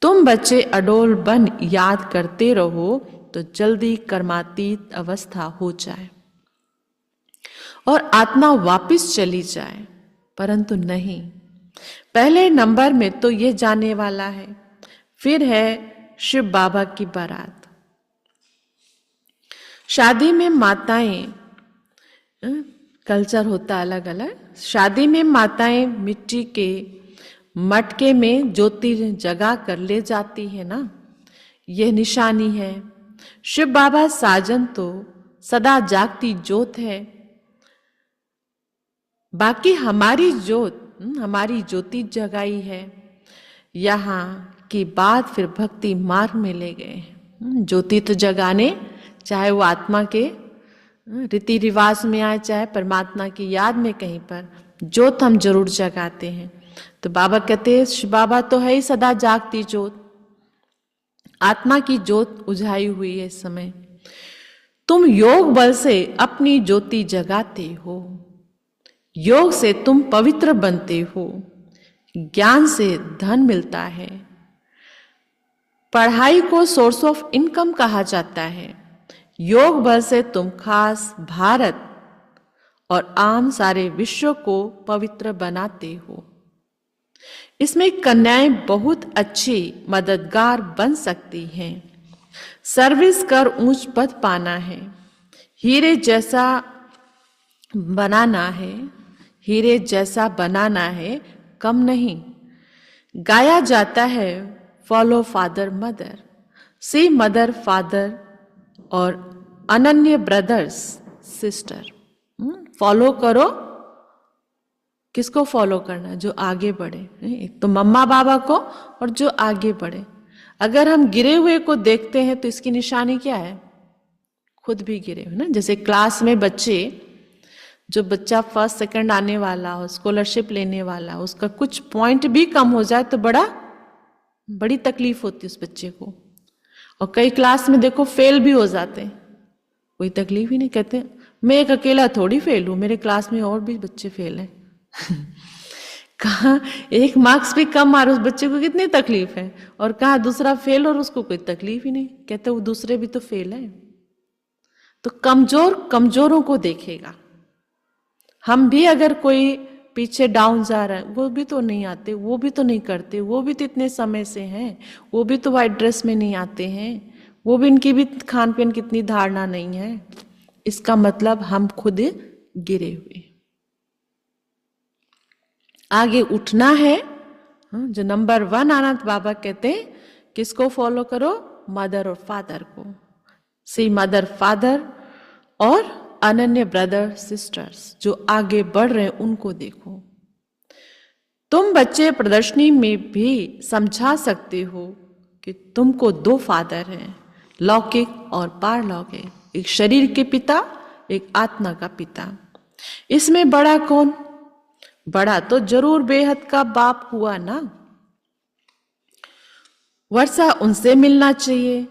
तुम बच्चे अडोल बन याद करते रहो तो जल्दी कर्मातीत अवस्था हो जाए। और आत्मा वापस चली जाए, परंतु नहीं। पहले नंबर में तो ये जाने वाला है, फिर है शिव बाबा की बारात। शादी में माताएं, कल्चर होता अलग अलग, शादी में माताएं मिट्टी के मटके में ज्योति जगा कर ले जाती है ना, यह निशानी है। शिव बाबा साजन तो सदा जागती ज्योत है। बाकी हमारी ज्योत, हमारी ज्योति जगाई है। यहाँ की बात फिर भक्ति मार्ग में ले गए। ज्योति तो जगाने, चाहे वो आत्मा के रीति रिवाज में आए, चाहे परमात्मा की याद में, कहीं पर ज्योत हम जरूर जगाते हैं। तो बाबा कहते हैं शिव बाबा तो है ही सदा जागती ज्योत, आत्मा की ज्योत उझाई हुई है इस समय। तुम योग बल से अपनी ज्योति जगाते हो, योग से तुम पवित्र बनते हो, ज्ञान से धन मिलता है। पढ़ाई को सोर्स ऑफ इनकम कहा जाता है। योग बल से तुम खास भारत और आम सारे विश्व को पवित्र बनाते हो। इसमें कन्याएं बहुत अच्छी मददगार बन सकती हैं। सर्विस कर ऊंच पद पाना है, हीरे जैसा बनाना है, हीरे जैसा बनाना है, कम नहीं। गाया जाता है फॉलो फादर मदर, सी मदर फादर और अनन्य ब्रदर्स सिस्टर। फॉलो करो, किसको फॉलो करना? जो आगे बढ़े। एक तो मम्मा बाबा को, और जो आगे बढ़े। अगर हम गिरे हुए को देखते हैं तो इसकी निशानी क्या है? खुद भी गिरे हुए ना। जैसे क्लास में बच्चे, जो बच्चा फर्स्ट सेकंड आने वाला हो, स्कॉलरशिप लेने वाला, उसका कुछ पॉइंट भी कम हो जाए तो बड़ी तकलीफ होती है उस बच्चे को। और कई क्लास में देखो फेल भी हो जाते हैं, कोई तकलीफ ही नहीं, कहते मैं एक अकेला थोड़ी फेल हूं, मेरे क्लास में और भी बच्चे फेल हैं। कहाँ एक मार्क्स भी कम आ रहा, उस बच्चे को कितनी तकलीफ है, और कहाँ दूसरा फेल और उसको कोई तकलीफ ही नहीं, कहते वो दूसरे भी तो फेल है। तो कमजोर कमजोरों को देखेगा। हम भी अगर कोई पीछे डाउन जा रहा है, वो भी तो नहीं आते, वो भी तो नहीं करते, वो भी तो इतने समय से हैं, वो भी तो वाइट ड्रेस में नहीं आते हैं, वो भी, इनकी भी खान पीन कितनी धारणा नहीं है। इसका मतलब हम खुद गिरे हुए। आगे उठना है। जो नंबर 1 आनंद बाबा कहते हैं, किसको फॉलो करो? मदर और फादर को। सी मदर फादर और अनन्य ब्रदर सिस्टर्स, जो आगे बढ़ रहे हैं उनको देखो। तुम बच्चे प्रदर्शनी में भी समझा सकते हो कि तुमको 2 फादर हैं, लौकिक और पारलौकिक। एक शरीर के पिता, एक आत्मा का पिता। इसमें बड़ा कौन? बड़ा तो जरूर बेहद का बाप हुआ ना। वर्षा उनसे मिलना चाहिए।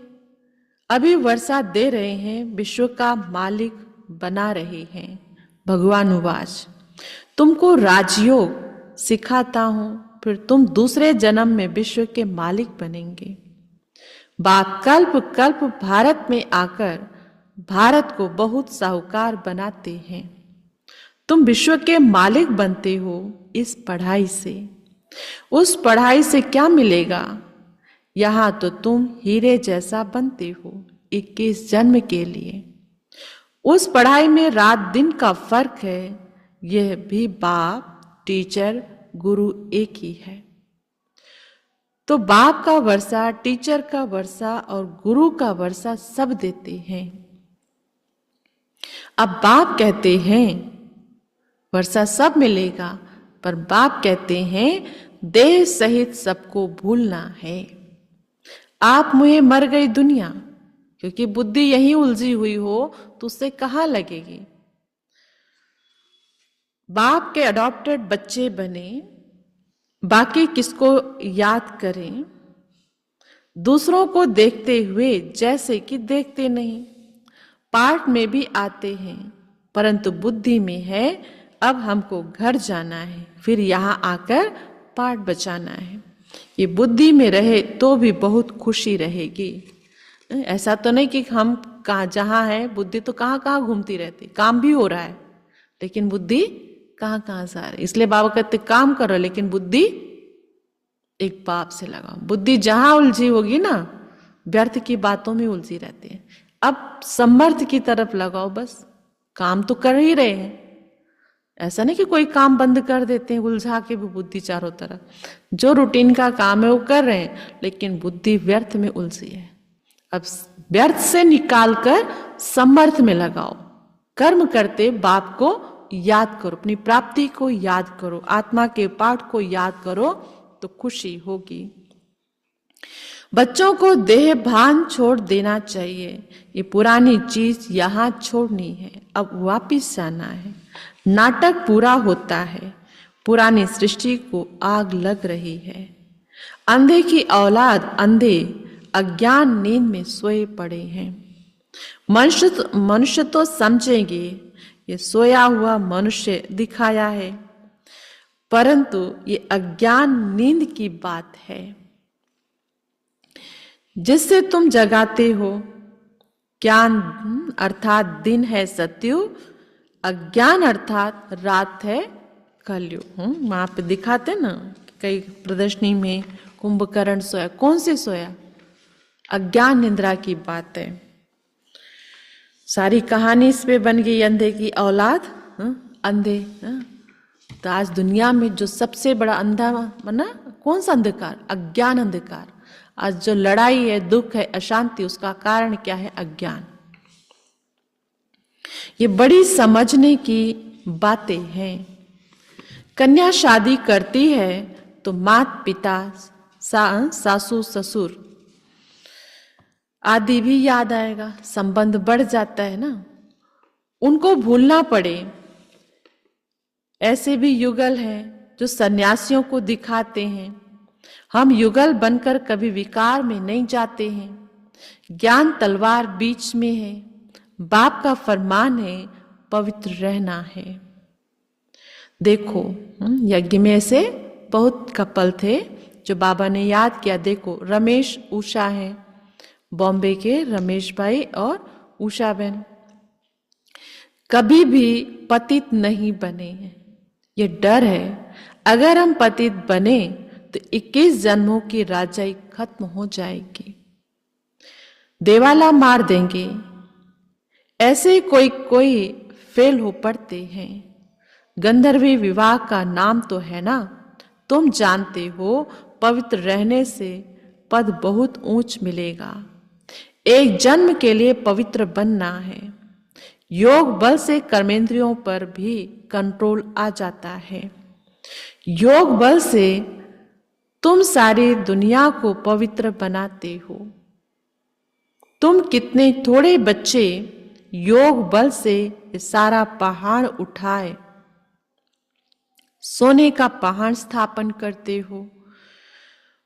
अभी वर्षा दे रहे हैं, विश्व का मालिक बना रहे हैं। भगवान उवाच, तुमको राजयोग सिखाता हूं, फिर तुम दूसरे जन्म में विश्व के मालिक बनेंगे। बाप कल्प कल्प भारत में आकर भारत को बहुत साहूकार बनाते हैं। तुम विश्व के मालिक बनते हो इस पढ़ाई से। उस पढ़ाई से क्या मिलेगा? यहां तो तुम हीरे जैसा बनते हो 21 जन्म के लिए। उस पढ़ाई में रात दिन का फर्क है। यह भी बाप, टीचर, गुरु एक ही है। तो बाप का वर्षा, टीचर का वर्षा और गुरु का वर्षा सब देते हैं। अब बाप कहते हैं वर्षा सब मिलेगा, पर बाप कहते हैं देह सहित सबको भूलना है। आप मुझे मर गई दुनिया, क्योंकि बुद्धि यहीं उलझी हुई हो तो उससे कहाँ लगेगी। बाप के अडॉप्टेड बच्चे बने, बाकी किसको याद करें? दूसरों को देखते हुए जैसे कि देखते नहीं। पाठ में भी आते हैं, परंतु बुद्धि में है अब हमको घर जाना है, फिर यहाँ आकर पाठ बचाना है। ये बुद्धि में रहे तो भी बहुत खुशी रहेगी। ऐसा तो नहीं कि हम कहाँ जहाँ है बुद्धि तो कहाँ कहाँ घूमती रहती, काम भी हो रहा है लेकिन बुद्धि कहाँ कहाँ से आ रही। इसलिए बाबा कहते काम करो लेकिन बुद्धि एक बाप से लगाओ। बुद्धि जहां उलझी होगी ना, व्यर्थ की बातों में उलझी रहती है। अब समर्थ की तरफ लगाओ, बस काम तो कर ही रहे हैं। ऐसा नहीं कि कोई काम बंद कर देते हैं उलझा के भी बुद्धि चारों तरफ। जो रूटीन का काम है वो कर रहे हैं, लेकिन बुद्धि व्यर्थ में उलझी है। अब व्यर्थ से निकालकर समर्थ में लगाओ। कर्म करते बाप को याद करो, अपनी प्राप्ति को याद करो, आत्मा के पाठ को याद करो तो खुशी होगी। बच्चों को देह भान छोड़ देना चाहिए। ये पुरानी चीज यहां छोड़नी है, अब वापिस जाना है। नाटक पूरा होता है, पुरानी सृष्टि को आग लग रही है। अंधे की औलाद अंधे अज्ञान नींद में सोए पड़े हैं। मनुष्य तो समझेंगे ये सोया हुआ मनुष्य दिखाया है, परंतु ये अज्ञान नींद की बात है जिससे तुम जगाते हो। ज्ञान अर्थात दिन है सतयुग, अज्ञान अर्थात रात है कलयुग। वहां पे दिखाते ना कई प्रदर्शनी में कुंभकर्ण सोया। कौन से सोया? अज्ञान निद्रा की बात है। सारी कहानी इस पे बन गई, अंधे की औलाद अंधे। तो आज दुनिया में जो सबसे बड़ा अंधा बना कौन सा अंधकार? अज्ञान अंधकार। आज जो लड़ाई है, दुख है, अशांति, उसका कारण क्या है? अज्ञान। ये बड़ी समझने की बातें हैं। कन्या शादी करती है तो माता पिता सासू ससुर आदि भी याद आएगा, संबंध बढ़ जाता है ना, उनको भूलना पड़े। ऐसे भी युगल हैं जो सन्यासियों को दिखाते हैं। हम युगल बनकर कभी विकार में नहीं जाते हैं। ज्ञान तलवार बीच में है, बाप का फरमान है पवित्र रहना है। देखो यज्ञ में से बहुत कपल थे जो बाबा ने याद किया। देखो रमेश उषा है, बॉम्बे के रमेश भाई और उषा बहन कभी भी पतित नहीं बने हैं। ये डर है, अगर हम पतित बने तो 21 जन्मों की राजाई खत्म हो जाएगी, देवाला मार देंगे। ऐसे कोई फेल हो पड़ते हैं। गंधर्वी विवाह का नाम तो है ना, तुम जानते हो पवित्र रहने से पद बहुत ऊंच मिलेगा। एक जन्म के लिए पवित्र बनना है। योग बल से कर्मेंद्रियों पर भी कंट्रोल आ जाता है। योग बल से तुम सारी दुनिया को पवित्र बनाते हो। तुम कितने थोड़े बच्चे योग बल से सारा पहाड़ उठाए, सोने का पहाड़ स्थापन करते हो।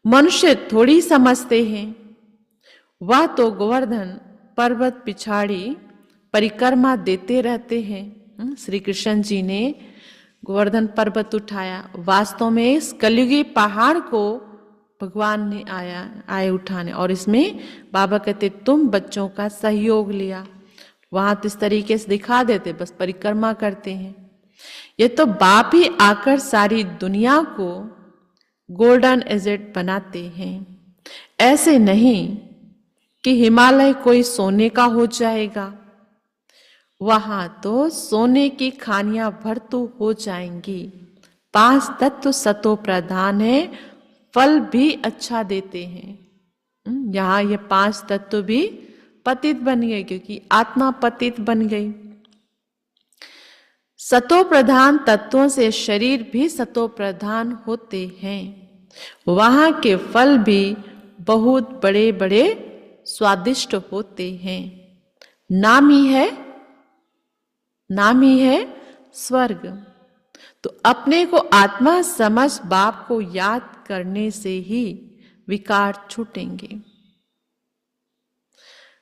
मनुष्य थोड़ी समझते हैं, वह तो गोवर्धन पर्वत पिछाड़ी परिक्रमा देते रहते हैं। श्री कृष्ण जी ने गोवर्धन पर्वत उठाया, वास्तव में इस कलयुगी पहाड़ को भगवान ने आए उठाने। और इसमें बाबा कहते तुम बच्चों का सहयोग लिया। वहां तो इस तरीके से दिखा देते, बस परिक्रमा करते हैं। ये तो बाप ही आकर सारी दुनिया को गोल्डन एजेट बनाते हैं। ऐसे नहीं कि हिमालय कोई सोने का हो जाएगा, वहां तो सोने की खानियां भरतू हो जाएंगी। 5 तत्व सतो प्रधान है, फल भी अच्छा देते हैं। यहाँ ये 5 तत्व भी पतित बन गए क्योंकि आत्मा पतित बन गई। सतो प्रधान तत्वों से शरीर भी सतो प्रधान होते हैं। वहां के फल भी बहुत बड़े बड़े स्वादिष्ट होते हैं। नाम ही है स्वर्ग। तो अपने को आत्मा समझ बाप को याद करने से ही विकार छूटेंगे।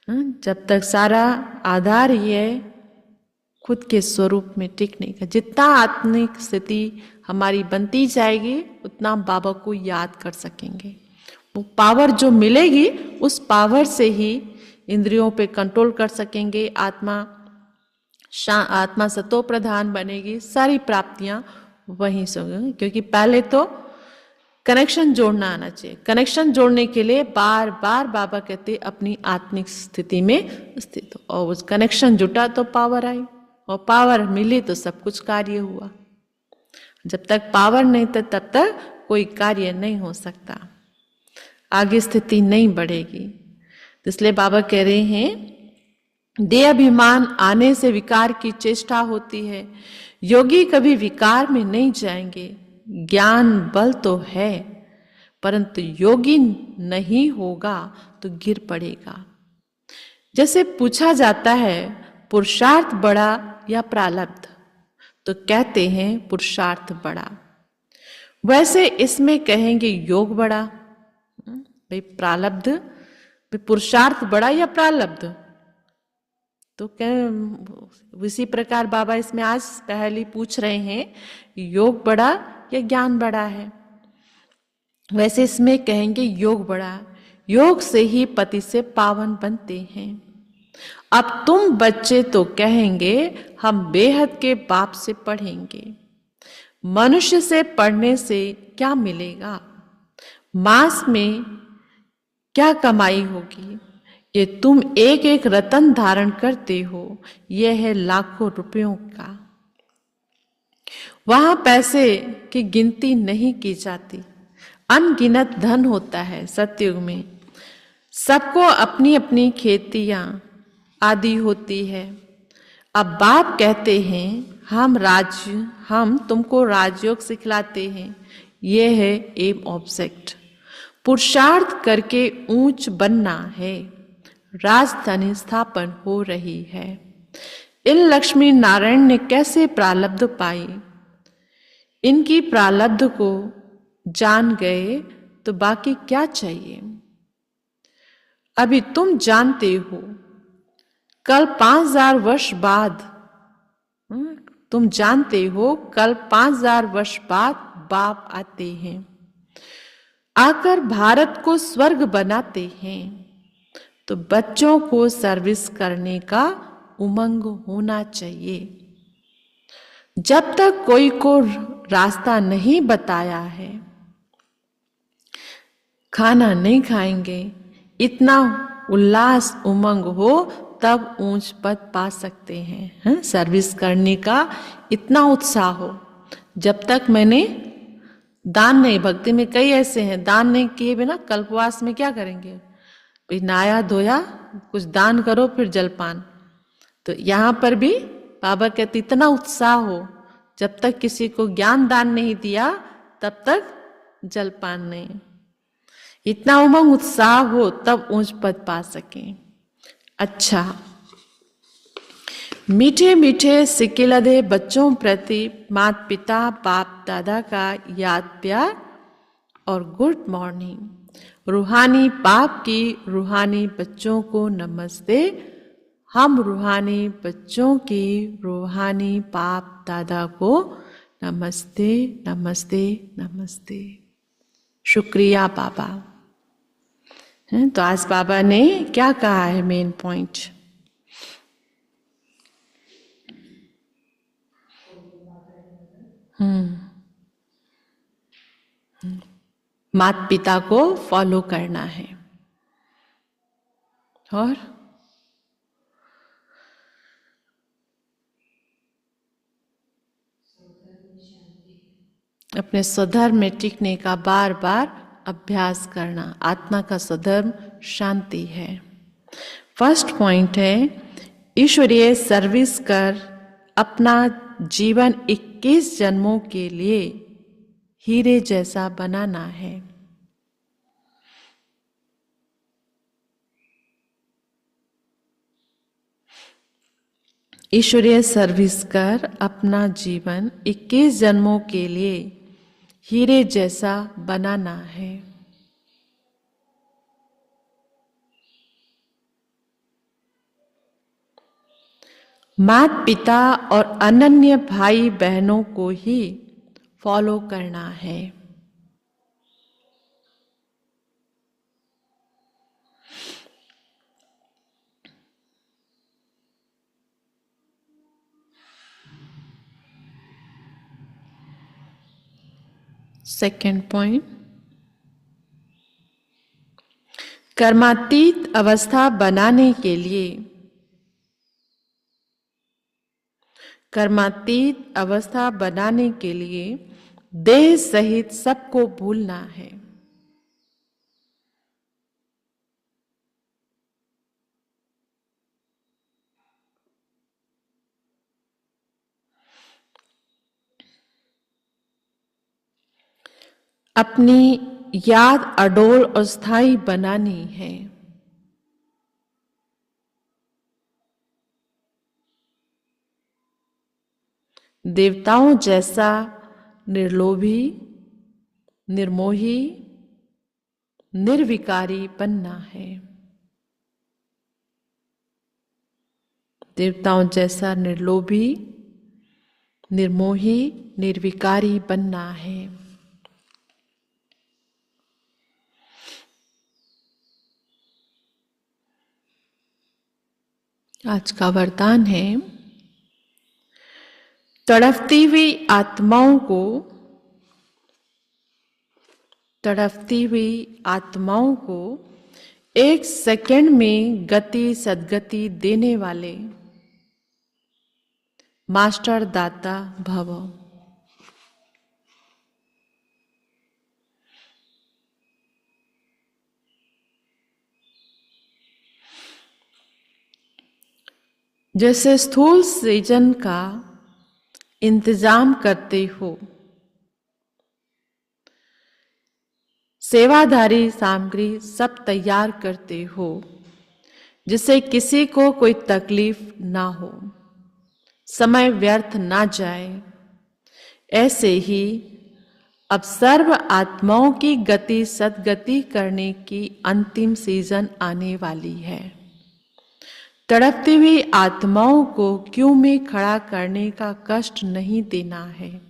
जब तक सारा आधार ये खुद के स्वरूप में टिकने का, जितना आत्मिक स्थिति हमारी बनती जाएगी उतना बाबा को याद कर सकेंगे। वो पावर जो मिलेगी उस पावर से ही इंद्रियों पे कंट्रोल कर सकेंगे, आत्मा आत्मा सतो प्रधान बनेगी, सारी प्राप्तियां वहीं से होंगी। क्योंकि पहले तो कनेक्शन जोड़ना आना चाहिए। कनेक्शन जोड़ने के लिए बार बार बाबा कहते अपनी आत्मिक स्थिति में स्थित हो, और उस कनेक्शन जुटा तो पावर आई, और पावर मिली तो सब कुछ कार्य हुआ। जब तक पावर नहीं था तब तक कोई कार्य नहीं हो सकता, आगे स्थिति नहीं बढ़ेगी। तो इसलिए बाबा कह रहे हैं देह अभिमान आने से विकार की चेष्टा होती है, योगी कभी विकार में नहीं जाएंगे। ज्ञान बल तो है परंतु योगी नहीं होगा तो गिर पड़ेगा। जैसे पूछा जाता है पुरुषार्थ बड़ा या प्रारब्ध, तो कहते हैं पुरुषार्थ बड़ा। वैसे इसमें कहेंगे योग बड़ा। भाई प्रारब्ध, भाई पुरुषार्थ बड़ा या प्रारब्ध, तो क्या इसी प्रकार बाबा इसमें आज पहले पूछ रहे हैं योग बड़ा या ज्ञान बड़ा है। वैसे इसमें कहेंगे योग बड़ा। योग से ही पति से पावन बनते हैं। अब तुम बच्चे तो कहेंगे हम बेहद के बाप से पढ़ेंगे। मनुष्य से पढ़ने से क्या मिलेगा? मास में क्या कमाई होगी? ये तुम एक एक रतन धारण करते हो, यह है लाखों रुपयों का। वहां पैसे की गिनती नहीं की जाती, अनगिनत धन होता है सतयुग में। सबको अपनी अपनी खेतियां आदि होती है। अब बाप कहते हैं हम तुमको राजयोग सिखलाते हैं। यह है एम ऑब्जेक्ट। पुरुषार्थ करके ऊंच बनना है, राजधानी स्थापन हो रही है। इन लक्ष्मी नारायण ने कैसे प्रारब्ध पाई? इनकी प्रारब्ध को जान गए तो बाकी क्या चाहिए? अभी तुम जानते हो कल 5000 वर्ष बाद, तुम जानते हो कल 5000 वर्ष बाद बाप आते हैं, आकर भारत को स्वर्ग बनाते हैं। तो बच्चों को सर्विस करने का उमंग होना चाहिए। जब तक कोई को रास्ता नहीं बताया है, खाना नहीं खाएंगे, इतना उल्लास उमंग हो तब ऊंच पद पा सकते हैं। सर्विस करने का इतना उत्साह हो। जब तक मैंने दान नहीं, भक्ति में कई ऐसे हैं दान नहीं किए बिना कल्पवास में क्या करेंगे? भाई नहाया धोया, कुछ दान करो फिर जलपान। तो यहाँ पर भी बाबा कहते इतना उत्साह हो, जब तक किसी को ज्ञान दान नहीं दिया तब तक जलपान नहीं। इतना उमंग उत्साह हो तब ऊंच पद पा सकें। अच्छा, मीठे मीठे सिकिलदे बच्चों प्रति माता पिता बाप दादा का याद प्यार और गुड मॉर्निंग। रूहानी बाप की रूहानी बच्चों को नमस्ते। हम रूहानी बच्चों की रूहानी बाप दादा को नमस्ते नमस्ते नमस्ते। शुक्रिया बाबा। तो आज बाबा ने क्या कहा है मेन पॉइंट? माता पिता को फॉलो करना है और अपने स्वधर्म में टिकने का बार बार अभ्यास करना। आत्मा का स्वधर्म शांति है। फर्स्ट पॉइंट है ईश्वरीय सर्विस कर अपना जीवन 21 जन्मों के लिए हीरे जैसा बनाना है। ईश्वरीय सर्विस कर अपना जीवन 21 जन्मों के लिए हीरे जैसा बनाना है। माता पिता और अनन्य भाई बहनों को ही फॉलो करना है। सेकंड पॉइंट, कर्मातीत अवस्था बनाने के लिए, कर्मातीत अवस्था बनाने के लिए देह सहित सबको भूलना है। अपनी याद अडोल और स्थायी बनानी है। देवताओं जैसा निर्लोभी, निर्मोही, निर्विकारी बनना है। देवताओं जैसा निर्लोभी, निर्मोही, निर्विकारी बनना है। आज का वरदान है, तड़पती हुई आत्माओं को, तड़पती हुई आत्माओं को एक सेकंड में गति सद्गति देने वाले मास्टर दाता भव। जैसे स्थूल सृजन का इंतजाम करते हो, सेवाधारी सामग्री सब तैयार करते हो, जिससे किसी को कोई तकलीफ ना हो, समय व्यर्थ ना जाए, ऐसे ही अब सर्व आत्माओं की गति सद्गति करने की अंतिम सीजन आने वाली है। तड़पती हुई आत्माओं को क्यों में खड़ा करने का कष्ट नहीं देना है।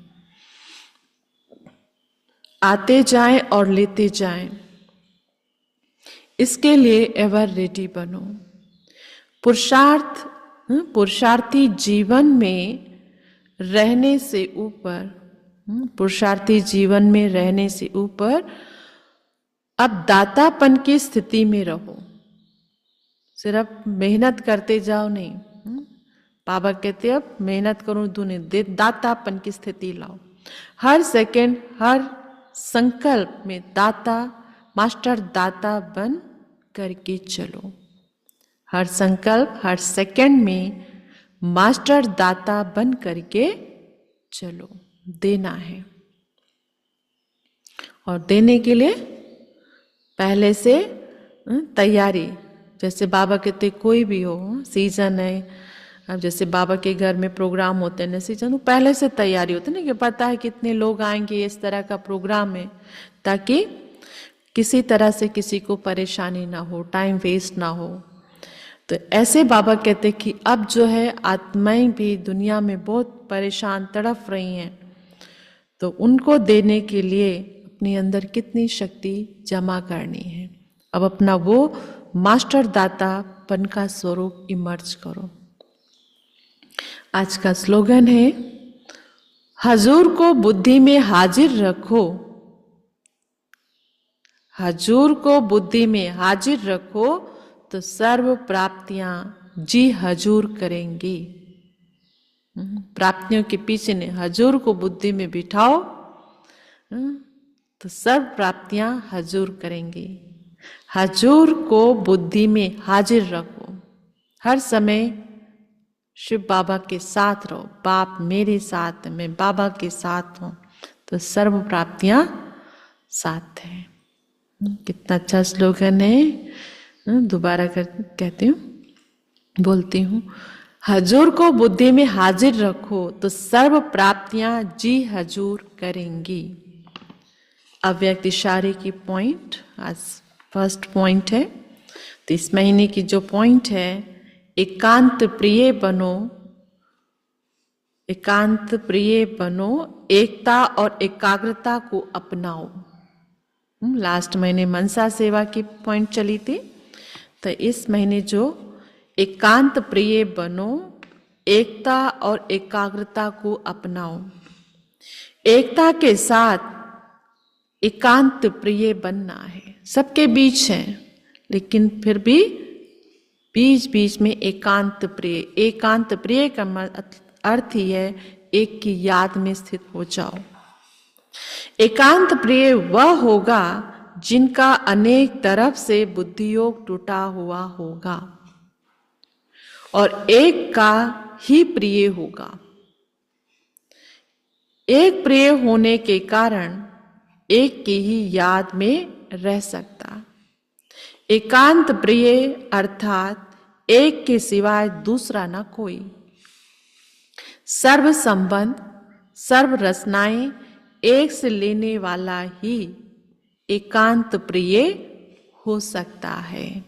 आते जाएं और लेते जाएं, इसके लिए एवर रेडी बनो। पुरुषार्थी जीवन में रहने से ऊपर, पुरुषार्थी जीवन में रहने से ऊपर अब दातापन की स्थिति में रहो। सिर्फ मेहनत करते जाओ नहीं। बाबा कहते अब मेहनत करो दूने, दातापन की स्थिति लाओ। हर सेकंड, हर संकल्प में दाता, मास्टर दाता बन करके चलो। हर संकल्प, हर सेकंड में मास्टर दाता बन करके चलो। देना है, और देने के लिए पहले से तैयारी। जैसे बाबा कहते कोई भी हो सीजन है, अब जैसे बाबा के घर में प्रोग्राम होते हैं ना सीजन, तो पहले से तैयारी होती है ना, कि पता है कितने लोग आएंगे, इस तरह का प्रोग्राम है, ताकि किसी तरह से किसी को परेशानी ना हो, टाइम वेस्ट ना हो। तो ऐसे बाबा कहते कि अब जो है आत्माएं भी दुनिया में बहुत परेशान तड़प रही हैं, तो उनको देने के लिए अपने अंदर कितनी शक्ति जमा करनी है। अब अपना वो मास्टर दातापन का स्वरूप इमर्ज करो। आज का स्लोगन है, हजूर को बुद्धि में हाजिर रखो, हजूर को बुद्धि में हाजिर रखो तो सर्व प्राप्तियां जी हजूर करेंगी। प्राप्तियों के पीछे ने हजूर को बुद्धि में बिठाओ तो सर्व प्राप्तियां हजूर करेंगी। हजूर को बुद्धि में हाजिर रखो, हर समय शिव बाबा के साथ रहो। बाप मेरे साथ है, मैं बाबा के साथ हूं, तो सर्व प्राप्तियां साथ हैं। कितना अच्छा स्लोगन है। दोबारा कहती हूँ, बोलती हूँ, हजूर को बुद्धि में हाजिर रखो तो सर्व प्राप्तियां जी हजूर करेंगी। अव्यक्त इशारे की पॉइंट आज फर्स्ट पॉइंट है। तो इस महीने की जो पॉइंट है, एकांत प्रिय बनो, एकांत प्रिय बनो, एकता और एकाग्रता को अपनाओ। लास्ट महीने मनसा सेवा की पॉइंट चली थी, तो इस महीने जो एकांत प्रिय बनो, एकता और एकाग्रता को अपनाओ। एकता के साथ एकांत प्रिय बनना है। सबके बीच है, लेकिन फिर भी बीच बीच में एकांत प्रिय। एकांत प्रिय का अर्थ ही है एक की याद में स्थित हो जाओ। एकांत प्रिय वह होगा जिनका अनेक तरफ से बुद्धियोग टूटा हुआ होगा और एक का ही प्रिय होगा। एक प्रिय होने के कारण एक की ही याद में रह सकता। एकांत प्रिय अर्थात एक के सिवाय दूसरा ना कोई। सर्व संबंध, सर्व रचनाएं एक से लेने वाला ही एकांत प्रिय हो सकता है।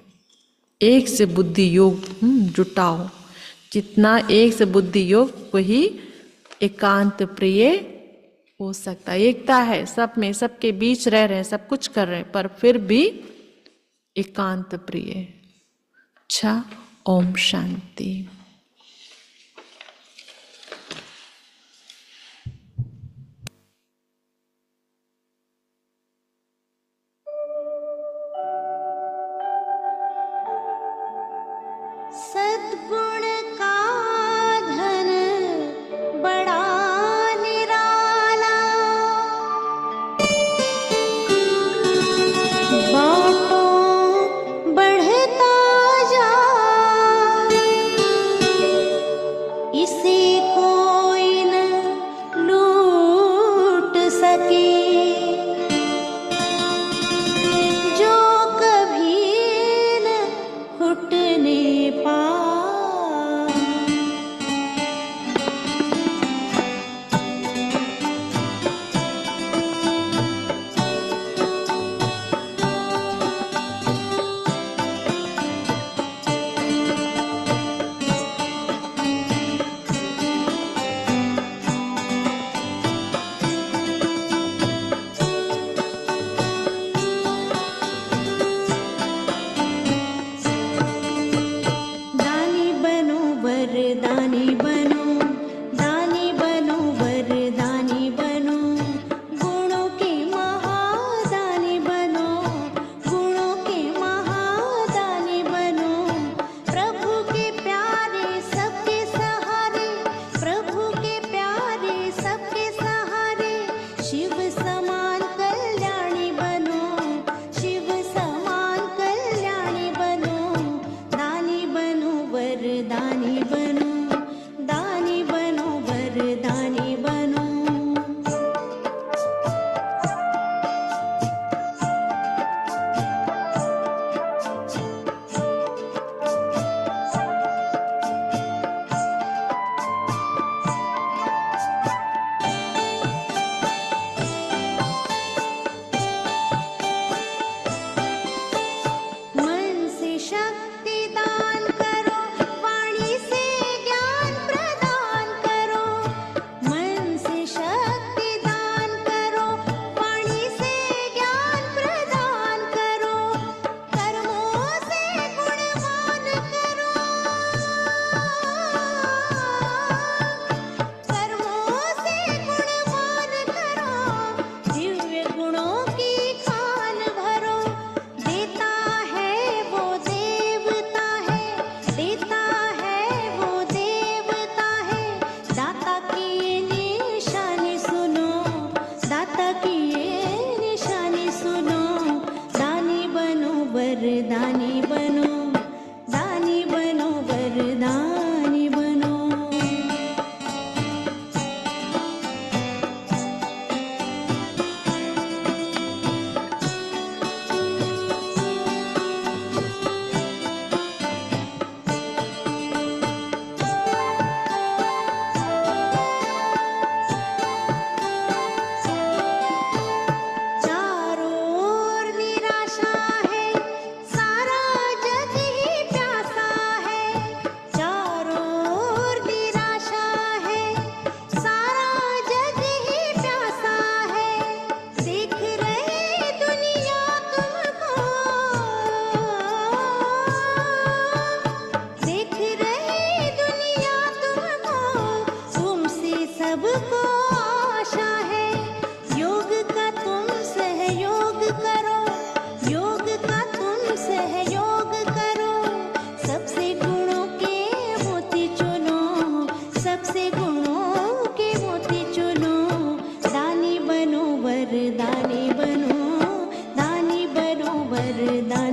एक से बुद्धि योग जुटाओ, जितना एक से बुद्धि योग वही एकांत प्रिय हो सकता है। एकता है सब में, सबके बीच रह रहे हैं, सब कुछ कर रहे हैं, पर फिर भी एकांत प्रिय। अच्छा, ओम शांति। सद्गुण का धन बड़ा निराला, बाँटो बढ़ता जाए। बनो, दानी बनो वरदानी।